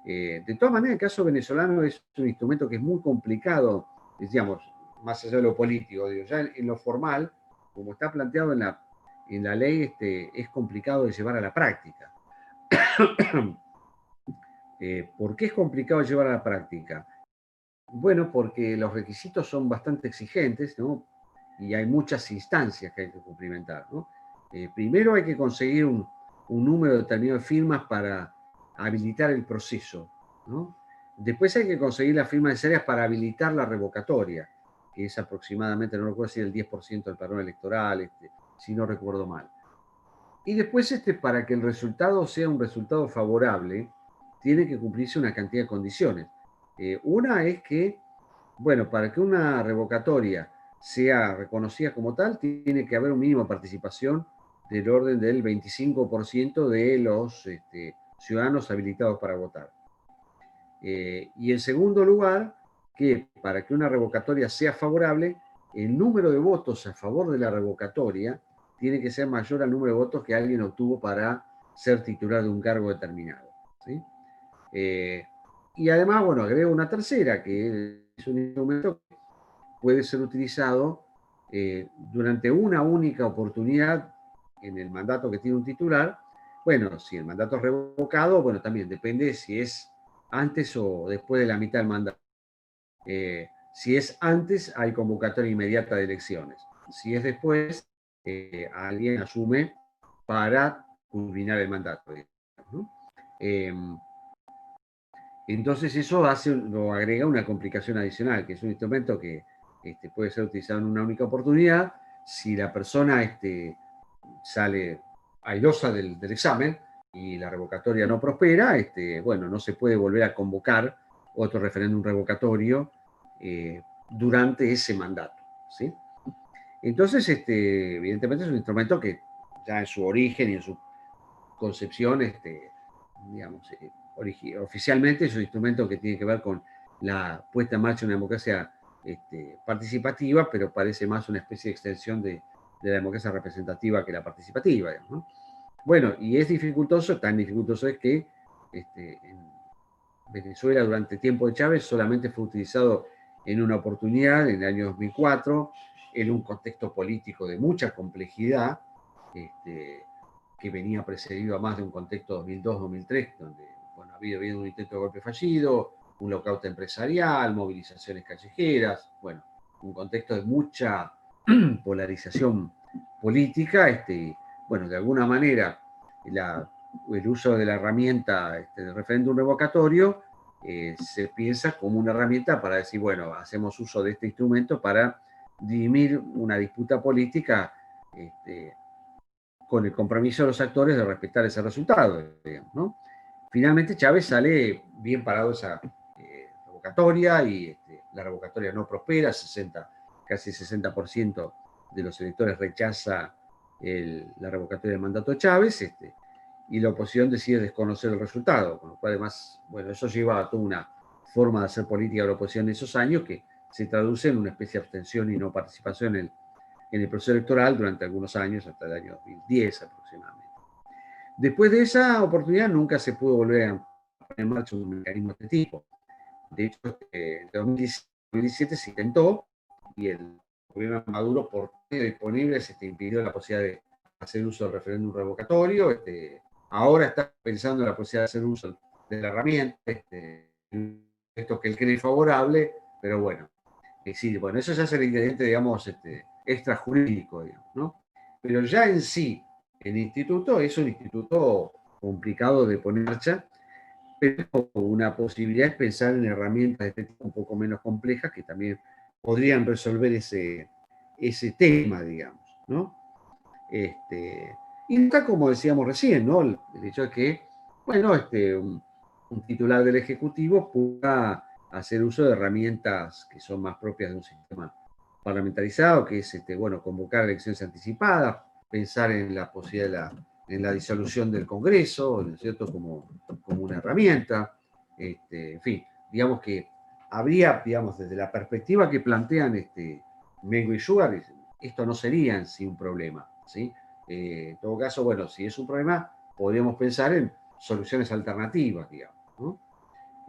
De todas maneras, el caso venezolano es un instrumento que es muy complicado, digamos, más allá de lo político, digo, ya en lo formal, como está planteado en la ley, es complicado de llevar a la práctica. ¿Por qué es complicado de llevar a la práctica? Bueno, porque los requisitos son bastante exigentes, ¿no? Y hay muchas instancias que hay que cumplimentar, ¿no? Primero hay que conseguir un número determinado de firmas para habilitar el proceso, ¿no? Después hay que conseguir las firmas necesarias para habilitar la revocatoria, que es aproximadamente, no recuerdo si el 10% del padrón electoral, si no recuerdo mal. Y después, para que el resultado sea un resultado favorable, tiene que cumplirse una cantidad de condiciones. Una es que, bueno, para que una revocatoria sea reconocida como tal, tiene que haber un mínimo de participación del orden del 25% de los ciudadanos habilitados para votar. Y en segundo lugar, que para que una revocatoria sea favorable, el número de votos a favor de la revocatoria tiene que ser mayor al número de votos que alguien obtuvo para ser titular de un cargo determinado, ¿sí? Y además, bueno, agrego una tercera, que es un instrumento que puede ser utilizado durante una única oportunidad en el mandato que tiene un titular. Bueno, si el mandato es revocado, bueno, también depende si es antes o después de la mitad del mandato. Si es antes, hay convocatoria inmediata de elecciones. Si es después, alguien asume para culminar el mandato, digamos, ¿no? Entonces eso lo agrega una complicación adicional, que es un instrumento que puede ser utilizado en una única oportunidad. Si la persona sale airosa del examen y la revocatoria no prospera, bueno, no se puede volver a convocar otro referéndum revocatorio durante ese mandato, ¿sí? Entonces, evidentemente es un instrumento que ya en su origen y en su concepción, digamos, oficialmente es un instrumento que tiene que ver con la puesta en marcha de una democracia participativa, pero parece más una especie de extensión de la democracia representativa que la participativa, digamos, ¿no? Bueno, y es dificultoso, tan dificultoso es que en Venezuela durante el tiempo de Chávez solamente fue utilizado en una oportunidad, en el año 2004, en un contexto político de mucha complejidad, que venía precedido a más de un contexto 2002-2003, donde bueno, había habido un intento de golpe fallido, un lockout empresarial, movilizaciones callejeras, bueno, un contexto de mucha polarización política. Bueno, de alguna manera el uso de la herramienta del referéndum revocatorio se piensa como una herramienta para decir, bueno, hacemos uso de este instrumento para dirimir una disputa política con el compromiso de los actores de respetar ese resultado, digamos, ¿no? Finalmente Chávez sale bien parado esa revocatoria y la revocatoria no prospera, casi 60% de los electores rechaza la revocatoria del mandato de Chávez, y la oposición decide desconocer el resultado, con lo cual además, bueno, eso lleva a toda una forma de hacer política de la oposición en esos años que se traduce en una especie de abstención y no participación en el proceso electoral durante algunos años, hasta el año 2010 aproximadamente. Después de esa oportunidad nunca se pudo volver a poner en marcha un mecanismo de este tipo. De hecho, en 2017 se intentó y el gobierno de Maduro, por medio disponible, se impidió la posibilidad de hacer uso del referéndum revocatorio. Ahora está pensando en la posibilidad de hacer uso de la herramienta, esto que él cree favorable, pero bueno, sí, bueno, eso ya es el ingrediente, digamos, extrajurídico, digamos, ¿no? Pero ya en sí, el instituto es un instituto complicado de poner en marcha, pero una posibilidad es pensar en herramientas de este tipo un poco menos complejas que también podrían resolver ese tema, digamos, ¿no? Y está como decíamos recién, ¿no? El hecho de que, bueno, un titular del Ejecutivo pueda hacer uso de herramientas que son más propias de un sistema parlamentarizado, que es, bueno, convocar elecciones anticipadas, pensar en la posibilidad en la disolución del Congreso, ¿no es cierto?, como una herramienta. En fin, digamos que habría, digamos, desde la perspectiva que plantean Mengo y Sugar, esto no sería en sí un problema, ¿sí? En todo caso, bueno, si es un problema, podríamos pensar en soluciones alternativas, digamos, ¿no?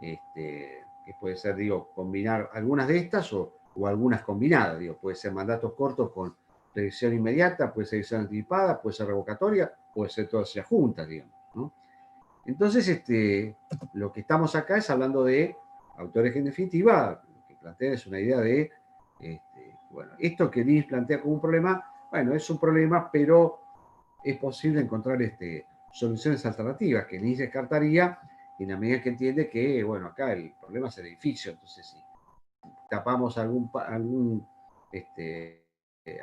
Que puede ser, digo, combinar algunas de estas o algunas combinadas, digo, puede ser mandatos cortos con elección inmediata, puede ser elección anticipada, puede ser revocatoria, puede ser todas ellas juntas, digamos, ¿no? Entonces, lo que estamos acá es hablando de autores que en definitiva lo que plantean es una idea de, bueno, esto que Lins plantea como un problema, bueno, es un problema, pero es posible encontrar soluciones alternativas que Lins descartaría en la medida que entiende que, bueno, acá el problema es el edificio, entonces si tapamos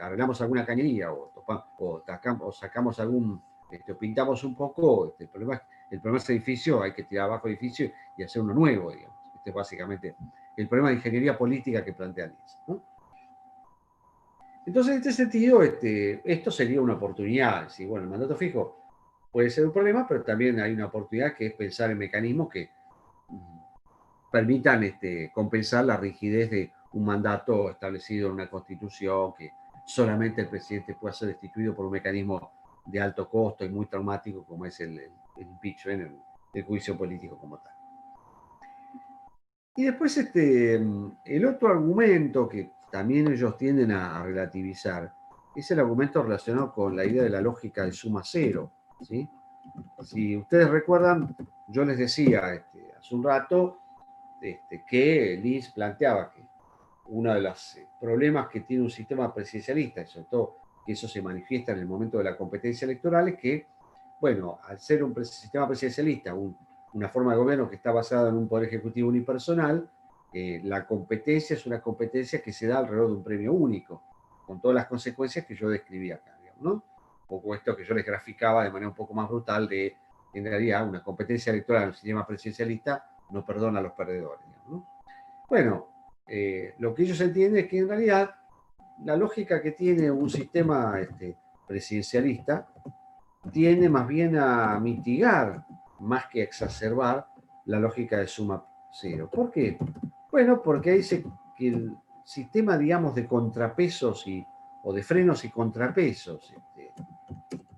arreglamos alguna cañería o sacamos o pintamos un poco, el problema es el edificio, hay que tirar abajo el edificio y hacer uno nuevo, digamos. Este es básicamente el problema de ingeniería política que plantea Lins, ¿no? Entonces, en este sentido, esto sería una oportunidad. Sí, bueno, el mandato fijo puede ser un problema, pero también hay una oportunidad que es pensar en mecanismos que permitan compensar la rigidez de un mandato establecido en una constitución, que solamente el presidente puede ser destituido por un mecanismo de alto costo y muy traumático como es el impeachment, el juicio político como tal. Y después el otro argumento que también ellos tienden a relativizar es el argumento relacionado con la idea de la lógica de suma cero, ¿sí? Si ustedes recuerdan, yo les decía hace un rato que Lins planteaba que uno de los problemas que tiene un sistema presidencialista, y sobre todo que eso se manifiesta en el momento de la competencia electoral, es que, bueno, al ser un sistema presidencialista, una forma de gobierno que está basada en un poder ejecutivo unipersonal, la competencia es una competencia que se da alrededor de un premio único, con todas las consecuencias que yo describí acá, digamos, ¿no? Un poco esto que yo les graficaba de manera un poco más brutal de, en realidad, una competencia electoral en un sistema presidencialista no perdona a los perdedores, digamos, ¿no? Bueno, lo que ellos entienden es que en realidad la lógica que tiene un sistema presidencialista tiende más bien a mitigar, más que exacerbar, la lógica de suma cero. ¿Por qué? Bueno, porque dice que el sistema, digamos, de contrapesos o de frenos y contrapesos,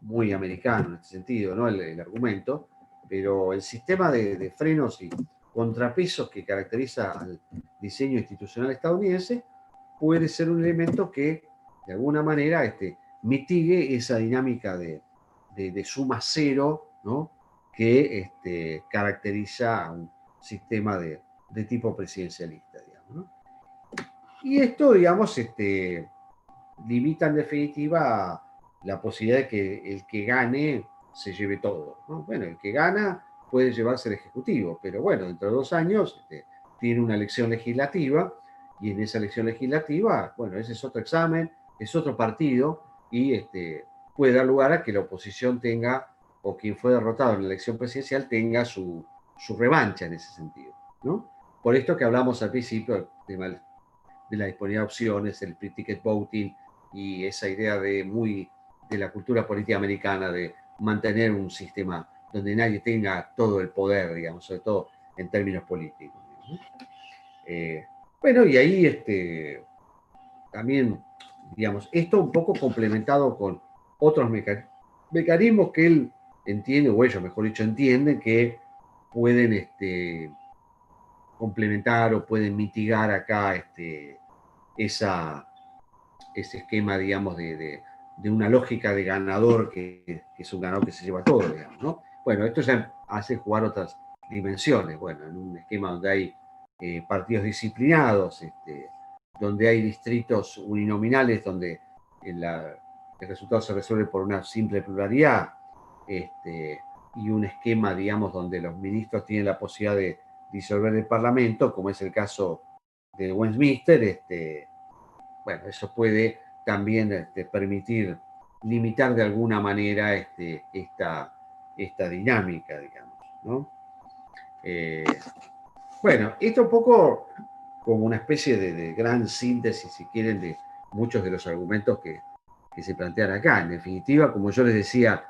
muy americano en este sentido, ¿no? El argumento, pero el sistema de frenos y contrapesos que caracteriza al diseño institucional estadounidense puede ser un elemento que, de alguna manera, mitigue esa dinámica de suma cero, ¿no? Que caracteriza a un sistema de tipo presidencialista, digamos, ¿no? Y esto, digamos, limita en definitiva la posibilidad de que el que gane se lleve todo, ¿no? Bueno, el que gana puede llevarse el Ejecutivo, pero bueno, dentro de 2 años tiene una elección legislativa y en esa elección legislativa, bueno, ese es otro examen, es otro partido y puede dar lugar a que la oposición tenga, o quien fue derrotado en la elección presidencial, tenga su revancha en ese sentido, ¿no? Por esto que hablamos al principio del tema de la disponibilidad de opciones, el pre-ticket voting y esa idea de la cultura política americana de mantener un sistema donde nadie tenga todo el poder, digamos, sobre todo en términos políticos, ¿no? Bueno, y ahí también, digamos, esto un poco complementado con otros mecanismos que él entiende, o ellos, mejor dicho, entienden que pueden complementar o pueden mitigar acá ese esquema, digamos, de una lógica de ganador que es un ganador que se lleva todo, digamos, ¿no? Bueno, esto ya hace jugar otras dimensiones. Bueno, en un esquema donde hay partidos disciplinados, donde hay distritos uninominales, donde el resultado se resuelve por una simple pluralidad, y un esquema, digamos, donde los ministros tienen la posibilidad de disolver el Parlamento, como es el caso de Westminster, bueno, eso puede también permitir limitar de alguna manera esta dinámica, digamos, ¿no? Bueno, esto un poco como una especie de gran síntesis, si quieren, de muchos de los argumentos que se plantean acá. En definitiva, como yo les decía,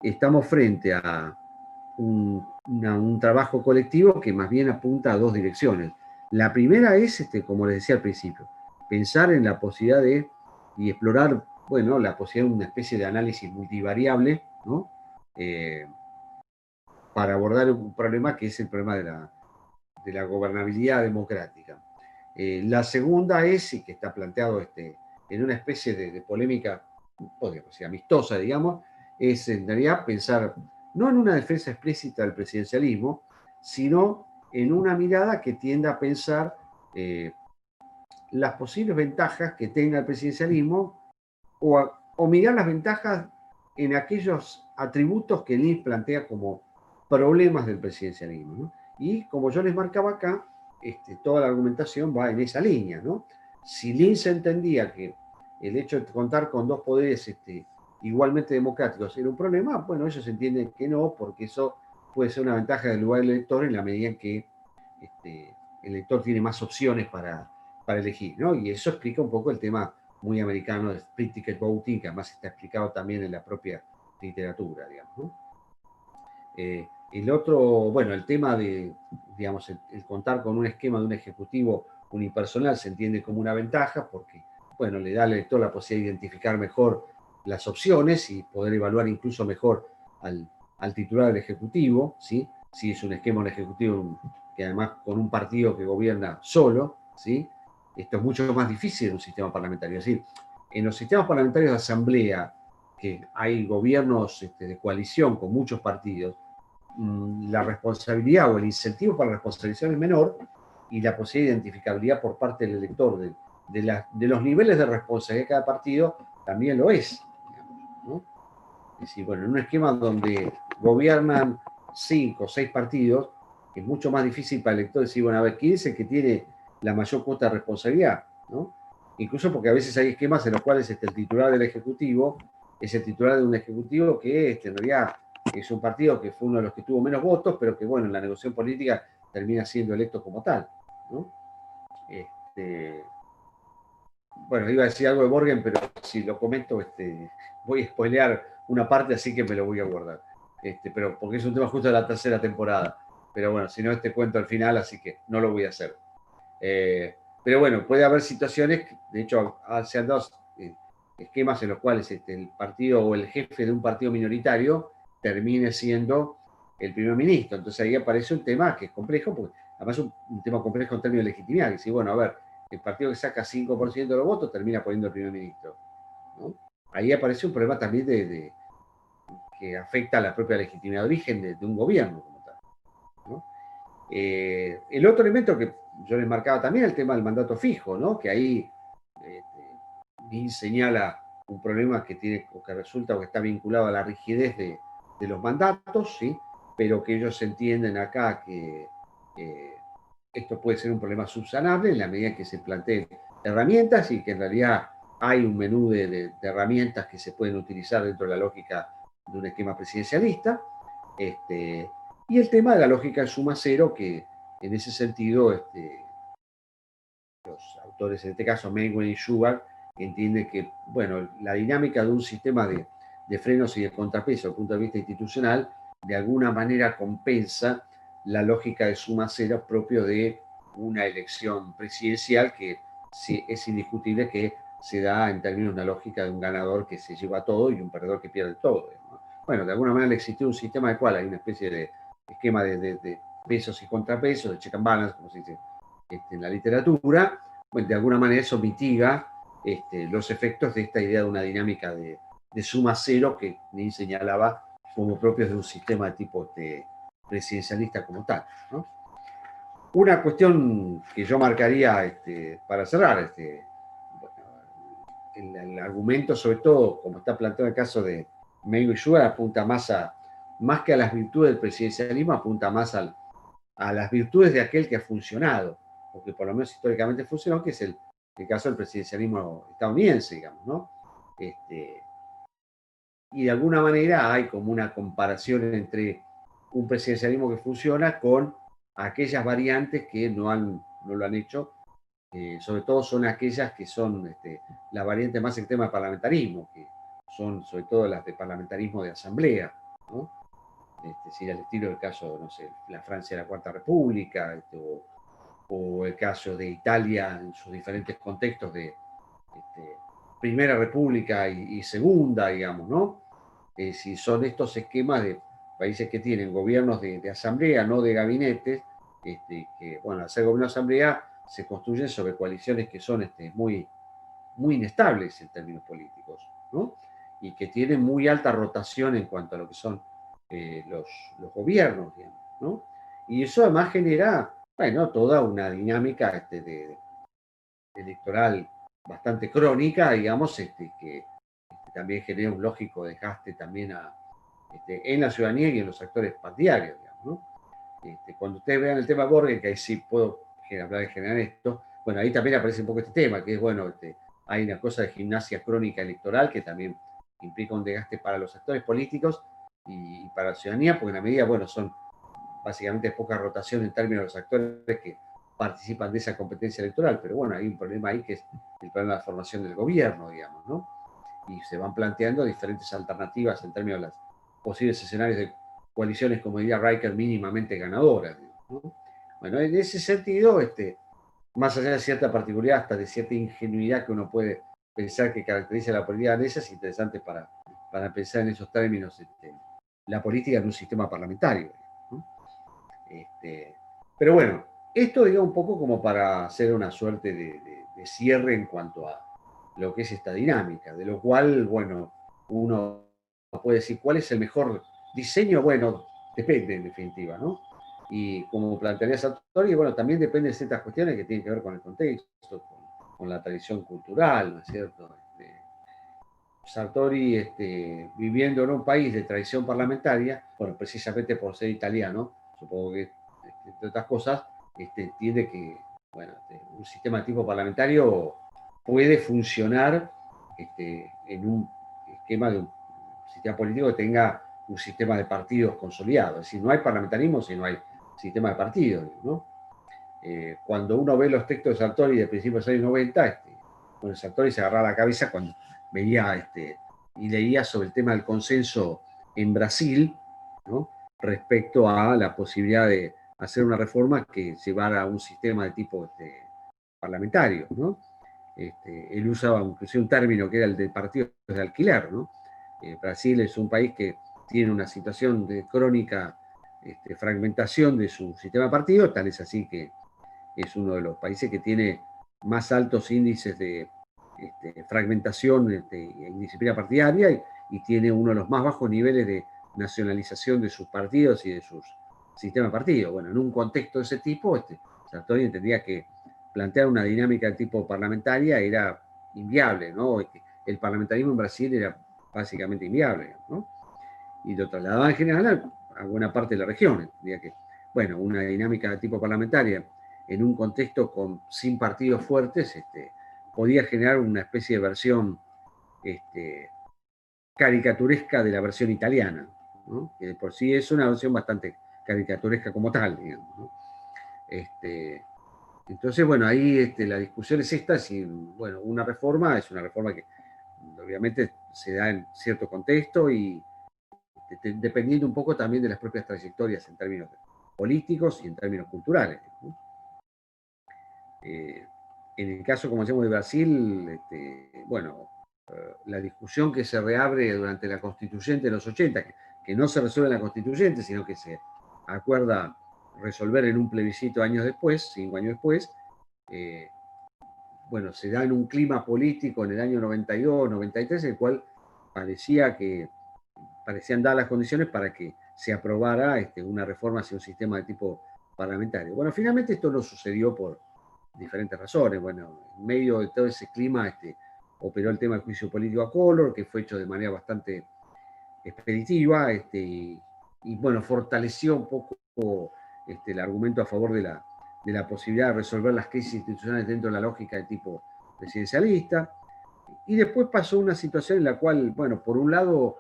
estamos frente a un trabajo colectivo que más bien apunta a 2 direcciones. La primera es, como les decía al principio, pensar en la posibilidad y explorar, bueno, la posibilidad de una especie de análisis multivariable, ¿no? Para abordar un problema que es el problema de la gobernabilidad democrática. La segunda es, y que está planteado en una especie de polémica, podríamos decir, amistosa, digamos, es en realidad pensar no en una defensa explícita del presidencialismo, sino en una mirada que tienda a pensar las posibles ventajas que tenga el presidencialismo o mirar las ventajas en aquellos atributos que Lins plantea como problemas del presidencialismo, ¿no? Y como yo les marcaba acá, toda la argumentación va en esa línea, ¿no? Si Lince entendía que el hecho de contar con dos poderes igualmente democráticos era un problema, bueno, ellos entienden que no, porque eso puede ser una ventaja del lugar del elector en la medida en que el elector tiene más opciones para elegir, ¿no? Y eso explica un poco el tema muy americano de split ticket voting, que además está explicado también en la propia literatura, digamos, ¿no? El otro, bueno, el tema de, digamos, el contar con un esquema de un ejecutivo unipersonal se entiende como una ventaja porque, bueno, le da al elector la posibilidad de identificar mejor las opciones y poder evaluar incluso mejor al titular del ejecutivo, ¿sí? Si es un esquema, un ejecutivo que además con un partido que gobierna solo, ¿sí? Esto es mucho más difícil en un sistema parlamentario. Es decir, en los sistemas parlamentarios de asamblea, que hay gobiernos de coalición con muchos partidos, la responsabilidad o el incentivo para la responsabilización es menor y la posibilidad de identificabilidad por parte del elector de los niveles de responsabilidad de cada partido también lo es. ¿No? Es decir, bueno, en un esquema donde gobiernan 5 o 6 partidos, es mucho más difícil para el elector decir, bueno, a ver, ¿quién es el que tiene la mayor cuota de responsabilidad? ¿No? Incluso porque a veces hay esquemas en los cuales el titular del Ejecutivo es el titular de un Ejecutivo que en realidad es un partido que fue uno de los que tuvo menos votos, pero que, bueno, en la negociación política termina siendo electo como tal, ¿no? Bueno, iba a decir algo de Borgen, pero si lo comento, voy a spoilear una parte, así que me lo voy a guardar. Pero porque es un tema justo de la tercera temporada. Pero bueno, si no, cuento al final, así que no lo voy a hacer. Pero bueno, puede haber situaciones, de hecho, se han dado esquemas en los cuales el partido o el jefe de un partido minoritario termine siendo el primer ministro. Entonces ahí aparece un tema que es complejo, porque además es un tema complejo en términos de legitimidad. Que si, bueno, a ver, el partido que saca 5% de los votos termina poniendo el primer ministro, ¿no? Ahí aparece un problema también que afecta a la propia legitimidad de origen de un gobierno como tal, ¿no? El otro elemento que yo les marcaba también el tema del mandato fijo, ¿no? Que ahí señala un problema que tiene o que resulta o que está vinculado a la rigidez de los mandatos, ¿sí? Pero que ellos entienden acá que esto puede ser un problema subsanable en la medida en que se planteen herramientas y que en realidad hay un menú de herramientas que se pueden utilizar dentro de la lógica de un esquema presidencialista. Y el tema de la lógica de suma cero, que en ese sentido los autores, en este caso Mencken y Schubert, entienden que, bueno, la dinámica de un sistema de frenos y de contrapeso desde el punto de vista institucional, de alguna manera compensa la lógica de suma cero propio de una elección presidencial que sí, es indiscutible que se da en términos de una lógica de un ganador que se lleva todo y un perdedor que pierde todo, ¿no? Bueno, de alguna manera existe un sistema en el cual hay una especie de esquema de pesos y contrapesos, de check and balance, como se dice en la literatura. Bueno, de alguna manera eso mitiga los efectos de esta idea de una dinámica de suma cero que ni señalaba como propios de un sistema de tipo presidencialista como tal, ¿no? Una cuestión que yo marcaría para cerrar, el argumento, sobre todo, como está planteado en el caso de Mencken y Schubert, apunta más que a las virtudes del presidencialismo, apunta más a las virtudes de aquel que ha funcionado, o que por lo menos históricamente funcionó, que es el caso del presidencialismo estadounidense, digamos, ¿no? Y de alguna manera hay como una comparación entre un presidencialismo que funciona con aquellas variantes que no lo han hecho. Sobre todo son aquellas que son las variantes más extremas del parlamentarismo, que son sobre todo las de parlamentarismo de asamblea, ¿no? Si al estilo del caso, no sé, la Francia de la Cuarta República, o el caso de Italia en sus diferentes contextos de Primera República y Segunda, digamos, ¿no? Si son estos esquemas de países que tienen gobiernos de asamblea, no de gabinetes, que, bueno, al ser gobierno de asamblea se construyen sobre coaliciones que son muy, muy inestables en términos políticos, ¿no? Y que tienen muy alta rotación en cuanto a lo que son los gobiernos, digamos, ¿no? Y eso además genera, bueno, toda una dinámica electoral bastante crónica, digamos, que también genera un lógico desgaste también a en la ciudadanía y en los actores partidarios, digamos, ¿no? Cuando ustedes vean el tema Borges, que ahí sí puedo hablar en general de esto, bueno, ahí también aparece un poco este tema, que es, bueno, hay una cosa de gimnasia crónica electoral que también implica un desgaste para los actores políticos y para la ciudadanía, porque en la medida, bueno, son básicamente poca rotación en términos de los actores que participan de esa competencia electoral, pero bueno, hay un problema ahí que es el problema de la formación del gobierno, digamos, ¿no? Y se van planteando diferentes alternativas en términos de los posibles escenarios de coaliciones, como diría Riker, mínimamente ganadoras, ¿no? Bueno, en ese sentido, más allá de cierta particularidad, hasta de cierta ingenuidad que uno puede pensar que caracteriza la política danesa, es interesante para pensar en esos términos la política en un sistema parlamentario, ¿no? Pero bueno, esto digo un poco como para hacer una suerte de cierre en cuanto a lo que es esta dinámica, de lo cual, bueno, uno puede decir cuál es el mejor diseño, bueno, depende en definitiva, ¿no? Y como plantearía Sartori, bueno, también depende de ciertas cuestiones que tienen que ver con el contexto, con la tradición cultural, ¿no es cierto? Sartori, viviendo en un país de tradición parlamentaria, bueno, precisamente por ser italiano, supongo que, entre otras cosas, entiende que, bueno, un sistema tipo parlamentario puede funcionar en un esquema de un sistema político que tenga un sistema de partidos consolidado. Es decir, no hay parlamentarismo si no hay sistema de partidos, ¿no? Cuando uno ve los textos de Sartori de principios de los años 90, bueno, Sartori se agarraba la cabeza cuando veía y leía sobre el tema del consenso en Brasil, ¿no? Respecto a la posibilidad de hacer una reforma que llevara a un sistema de tipo parlamentario, ¿no? Él usaba inclusive un término que era el de partidos de alquiler, ¿no? Brasil es un país que tiene una situación de crónica fragmentación de su sistema de partidos, tal es así que es uno de los países que tiene más altos índices de fragmentación en disciplina partidaria y tiene uno de los más bajos niveles de nacionalización de sus partidos y de sus sistemas de partidos. Bueno, en un contexto de ese tipo, Sartori entendía que plantear una dinámica de tipo parlamentaria era inviable, ¿no? El parlamentarismo en Brasil era básicamente inviable, ¿no? Y lo trasladaba en general a buena parte de la región. Entendía que, bueno, una dinámica de tipo parlamentaria en un contexto sin partidos fuertes, podía generar una especie de versión caricaturesca de la versión italiana, ¿no? Que de por sí es una versión bastante caricaturesca como tal, digamos, ¿no? Entonces, bueno, ahí la discusión es esta, si, bueno, una reforma es una reforma que obviamente se da en cierto contexto y dependiendo un poco también de las propias trayectorias en términos políticos y en términos culturales, ¿no? En el caso, como decíamos, de Brasil, bueno, la discusión que se reabre durante la constituyente de los 80, que no se resuelve en la constituyente, sino que se acuerda resolver en un plebiscito años después, 5 años después, bueno, se da en un clima político en el año 92, 93, el cual parecían dar las condiciones para que se aprobara una reforma hacia un sistema de tipo parlamentario. Bueno, finalmente esto no sucedió por diferentes razones. Bueno, en medio de todo ese clima operó el tema del juicio político a Collor, que fue hecho de manera bastante expeditiva, y bueno, fortaleció un poco el argumento a favor de la posibilidad de resolver las crisis institucionales dentro de la lógica de tipo presidencialista. Y después pasó una situación en la cual, bueno, por un lado,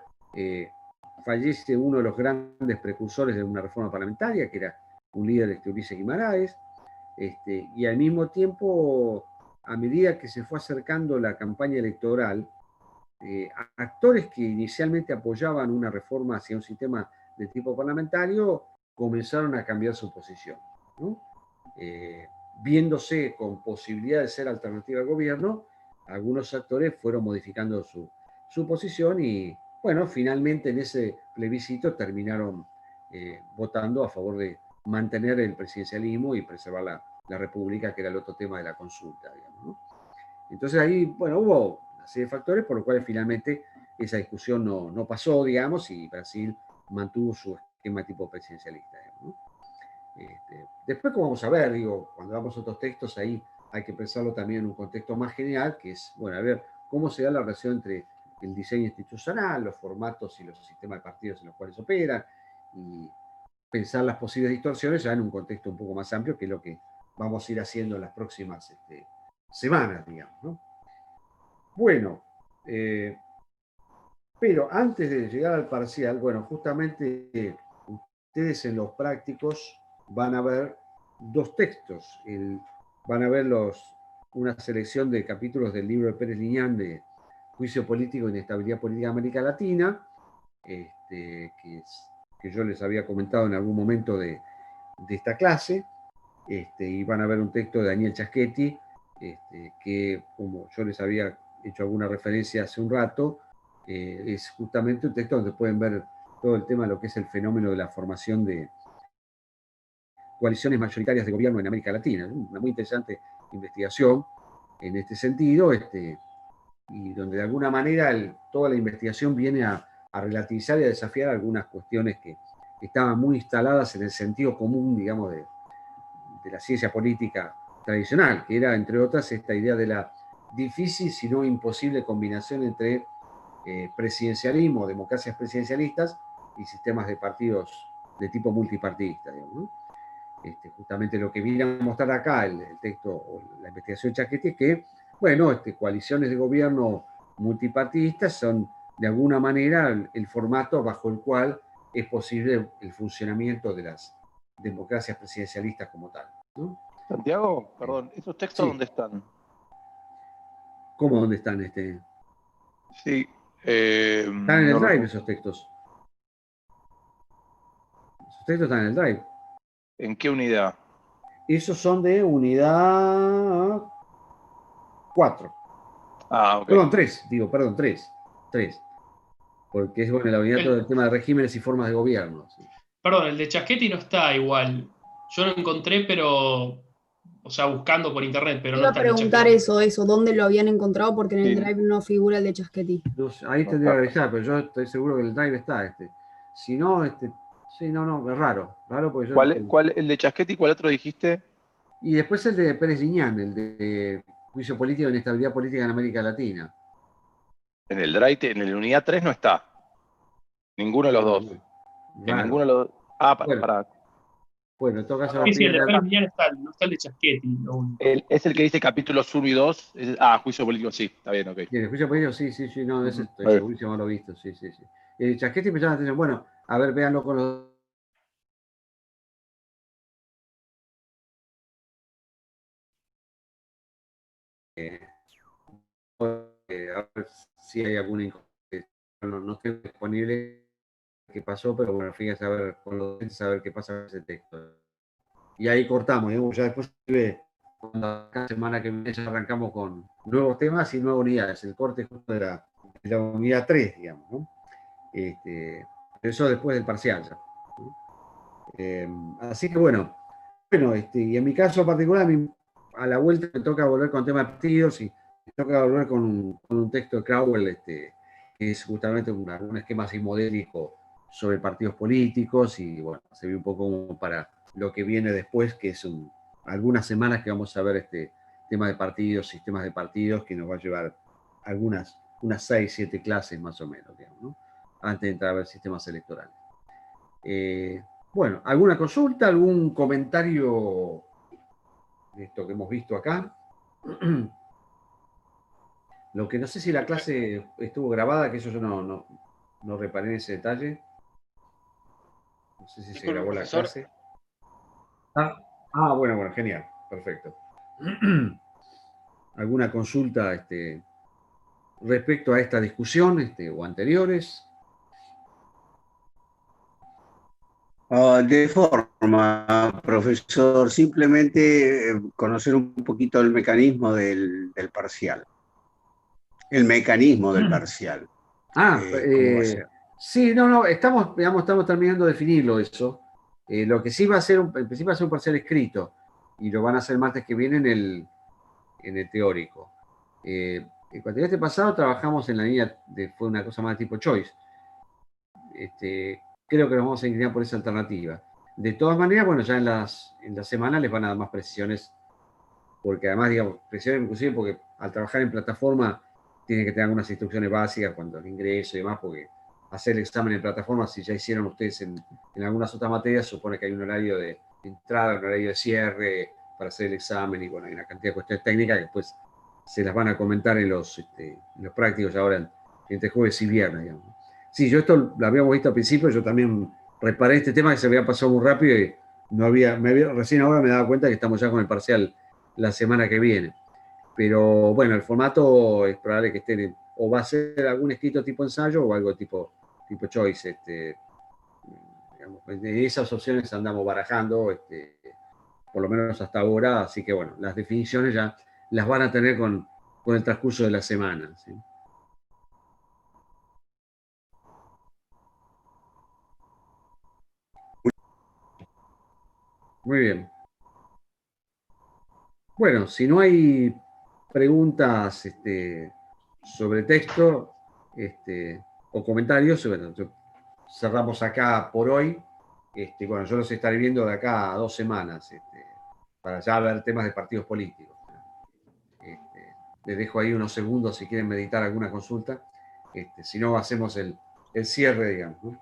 fallece uno de los grandes precursores de una reforma parlamentaria, que era un líder, Ulises Guimarães, y al mismo tiempo, a medida que se fue acercando la campaña electoral, actores que inicialmente apoyaban una reforma hacia un sistema de tipo parlamentario comenzaron a cambiar su posición, ¿no? Viéndose con posibilidad de ser alternativa al gobierno, algunos actores fueron modificando su posición y, bueno, finalmente en ese plebiscito terminaron votando a favor de mantener el presidencialismo y preservar la república, que era el otro tema de la consulta, digamos, ¿no? Entonces ahí, bueno, hubo una serie de factores por los cuales finalmente esa discusión no pasó, digamos, y Brasil mantuvo su esquema tipo presidencialista, digamos, ¿no? Después, como vamos a ver, digo, cuando vamos a otros textos, ahí hay que pensarlo también en un contexto más general, que es, bueno, a ver, cómo se da la relación entre el diseño institucional, los formatos y los sistemas de partidos en los cuales operan, y pensar las posibles distorsiones ya en un contexto un poco más amplio, que es lo que vamos a ir haciendo en las próximas semanas, digamos, ¿no? Bueno, pero antes de llegar al parcial, bueno, justamente ustedes en los prácticos van a ver dos textos. Van a ver una selección de capítulos del libro de Pérez Liñán de Juicio Político e Inestabilidad Política de América Latina, que yo les había comentado en algún momento de esta clase, y van a ver un texto de Daniel Chaschetti, que, como yo les había hecho alguna referencia hace un rato, es justamente un texto donde pueden ver todo el tema de lo que es el fenómeno de la formación de coaliciones mayoritarias de gobierno en América Latina. Una muy interesante investigación en este sentido, y donde de alguna manera toda la investigación viene a relativizar y a desafiar algunas cuestiones que estaban muy instaladas en el sentido común, digamos, de la ciencia política tradicional, que era, entre otras, esta idea de la difícil, si no imposible, combinación entre presidencialismo, democracias presidencialistas y sistemas de partidos de tipo multipartidista, digamos, ¿no? Justamente lo que viene a mostrar acá el texto o la investigación de Chaschetti es que, bueno, coaliciones de gobierno multipartidistas son de alguna manera el formato bajo el cual es posible el funcionamiento de las democracias presidencialistas como tal, ¿no? Santiago, perdón, ¿esos textos Sí. dónde están? ¿Cómo dónde están? Sí. Están en el Drive esos textos. Esos textos están en el Drive. ¿En qué unidad? Esos son de unidad 4. Ah, ok. Perdón, 3, digo, perdón, 3. 3. Porque es, bueno, la unidad todo el tema de regímenes y formas de gobierno. Sí. Perdón, el de Chaschetti no está igual. Yo lo encontré, pero, o sea, buscando por internet, pero no Iba a está el de preguntar Chaschetti. eso, dónde lo habían encontrado, porque en el Sí. Drive no figura el de Chaschetti. Ahí tendría que avisar, pero yo estoy seguro que el Drive está. Si no, sí, no, es raro. Raro porque yo. ¿Cuál, el de Chaschetti, cuál otro dijiste? Y después el de Pérez Liñán, el de Juicio Político e Inestabilidad Política en América Latina. En el Drive, en la unidad 3 no está. Ninguno de los dos. En ninguno de los dos. Ah, para. Bueno, en todo caso. Sí, el de Pérez Liñán está, no está el de Chaschetti. Es el que dice capítulos 1 y 2. Juicio político, sí, está bien, ok. Sí, el juicio político, sí, no, ese estoy segurísimo, lo he visto, sí. Chaschetti me llama la atención. Bueno, a ver, véanlo con los. A ver si hay alguna no estoy disponible qué pasó, pero bueno, fíjense a ver con los docentes a ver qué pasa con ese texto. Y ahí cortamos, digamos, ya después cada semana que viene ya arrancamos con nuevos temas y nuevas unidades. El corte justo de la unidad 3, digamos, ¿no? Eso después del parcial ya, ¿no? Así que bueno, y en mi caso particular, a la vuelta me toca volver con temas de partidos y me toca volver con un texto de Crowell, que es justamente un esquema así modélico sobre partidos políticos, y bueno, se ve un poco como para lo que viene después, que es algunas semanas que vamos a ver este tema de partidos, sistemas de partidos, que nos va a llevar unas 6, 7 clases más o menos, digamos, ¿no? Antes de entrar a ver sistemas electorales. Bueno, ¿alguna consulta, algún comentario de esto que hemos visto acá? Lo que no sé si la clase estuvo grabada, que eso yo no reparé en ese detalle. No sé si se grabó la clase. Bueno, genial, perfecto. ¿Alguna consulta respecto a esta discusión o anteriores? De forma, profesor, simplemente conocer un poquito el mecanismo del parcial. El mecanismo del parcial. ¿Cómo va a ser? Sí, estamos terminando de definirlo eso. Lo que sí va a ser, en principio va a ser un parcial escrito, y lo van a hacer el martes que viene en el teórico. El cuatrimestre pasado trabajamos en la línea fue una cosa más de tipo choice. Creo que nos vamos a inclinar por esa alternativa. De todas maneras, bueno, ya en las semanas les van a dar más precisiones, porque además, digamos, precisiones inclusive porque al trabajar en plataforma tienen que tener algunas instrucciones básicas cuando el ingreso y demás, porque hacer el examen en plataforma, si ya hicieron ustedes en algunas otras materias, supone que hay un horario de entrada, un horario de cierre para hacer el examen, y bueno, hay una cantidad de cuestiones técnicas que después se las van a comentar en los prácticos ahora entre jueves y viernes, digamos. Sí, yo esto lo habíamos visto al principio, yo también reparé este tema que se había pasado muy rápido y recién ahora me daba cuenta que estamos ya con el parcial la semana que viene. Pero bueno, el formato es probable que esté, o va a ser algún escrito tipo ensayo o algo tipo choice. Digamos, en esas opciones andamos barajando, por lo menos hasta ahora, así que bueno, las definiciones ya las van a tener con el transcurso de la semana, ¿sí? Muy bien. Bueno, si no hay preguntas sobre texto o comentarios, bueno, cerramos acá por hoy. Bueno, yo los estaré viendo de acá a 2 semanas para ya ver temas de partidos políticos. Les dejo ahí unos segundos si quieren meditar alguna consulta. Si no, hacemos el cierre, digamos, ¿no?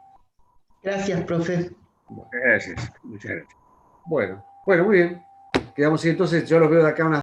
Gracias, profe. Gracias, muchas gracias. Bueno, muy bien. Quedamos así entonces. Yo los veo de acá unas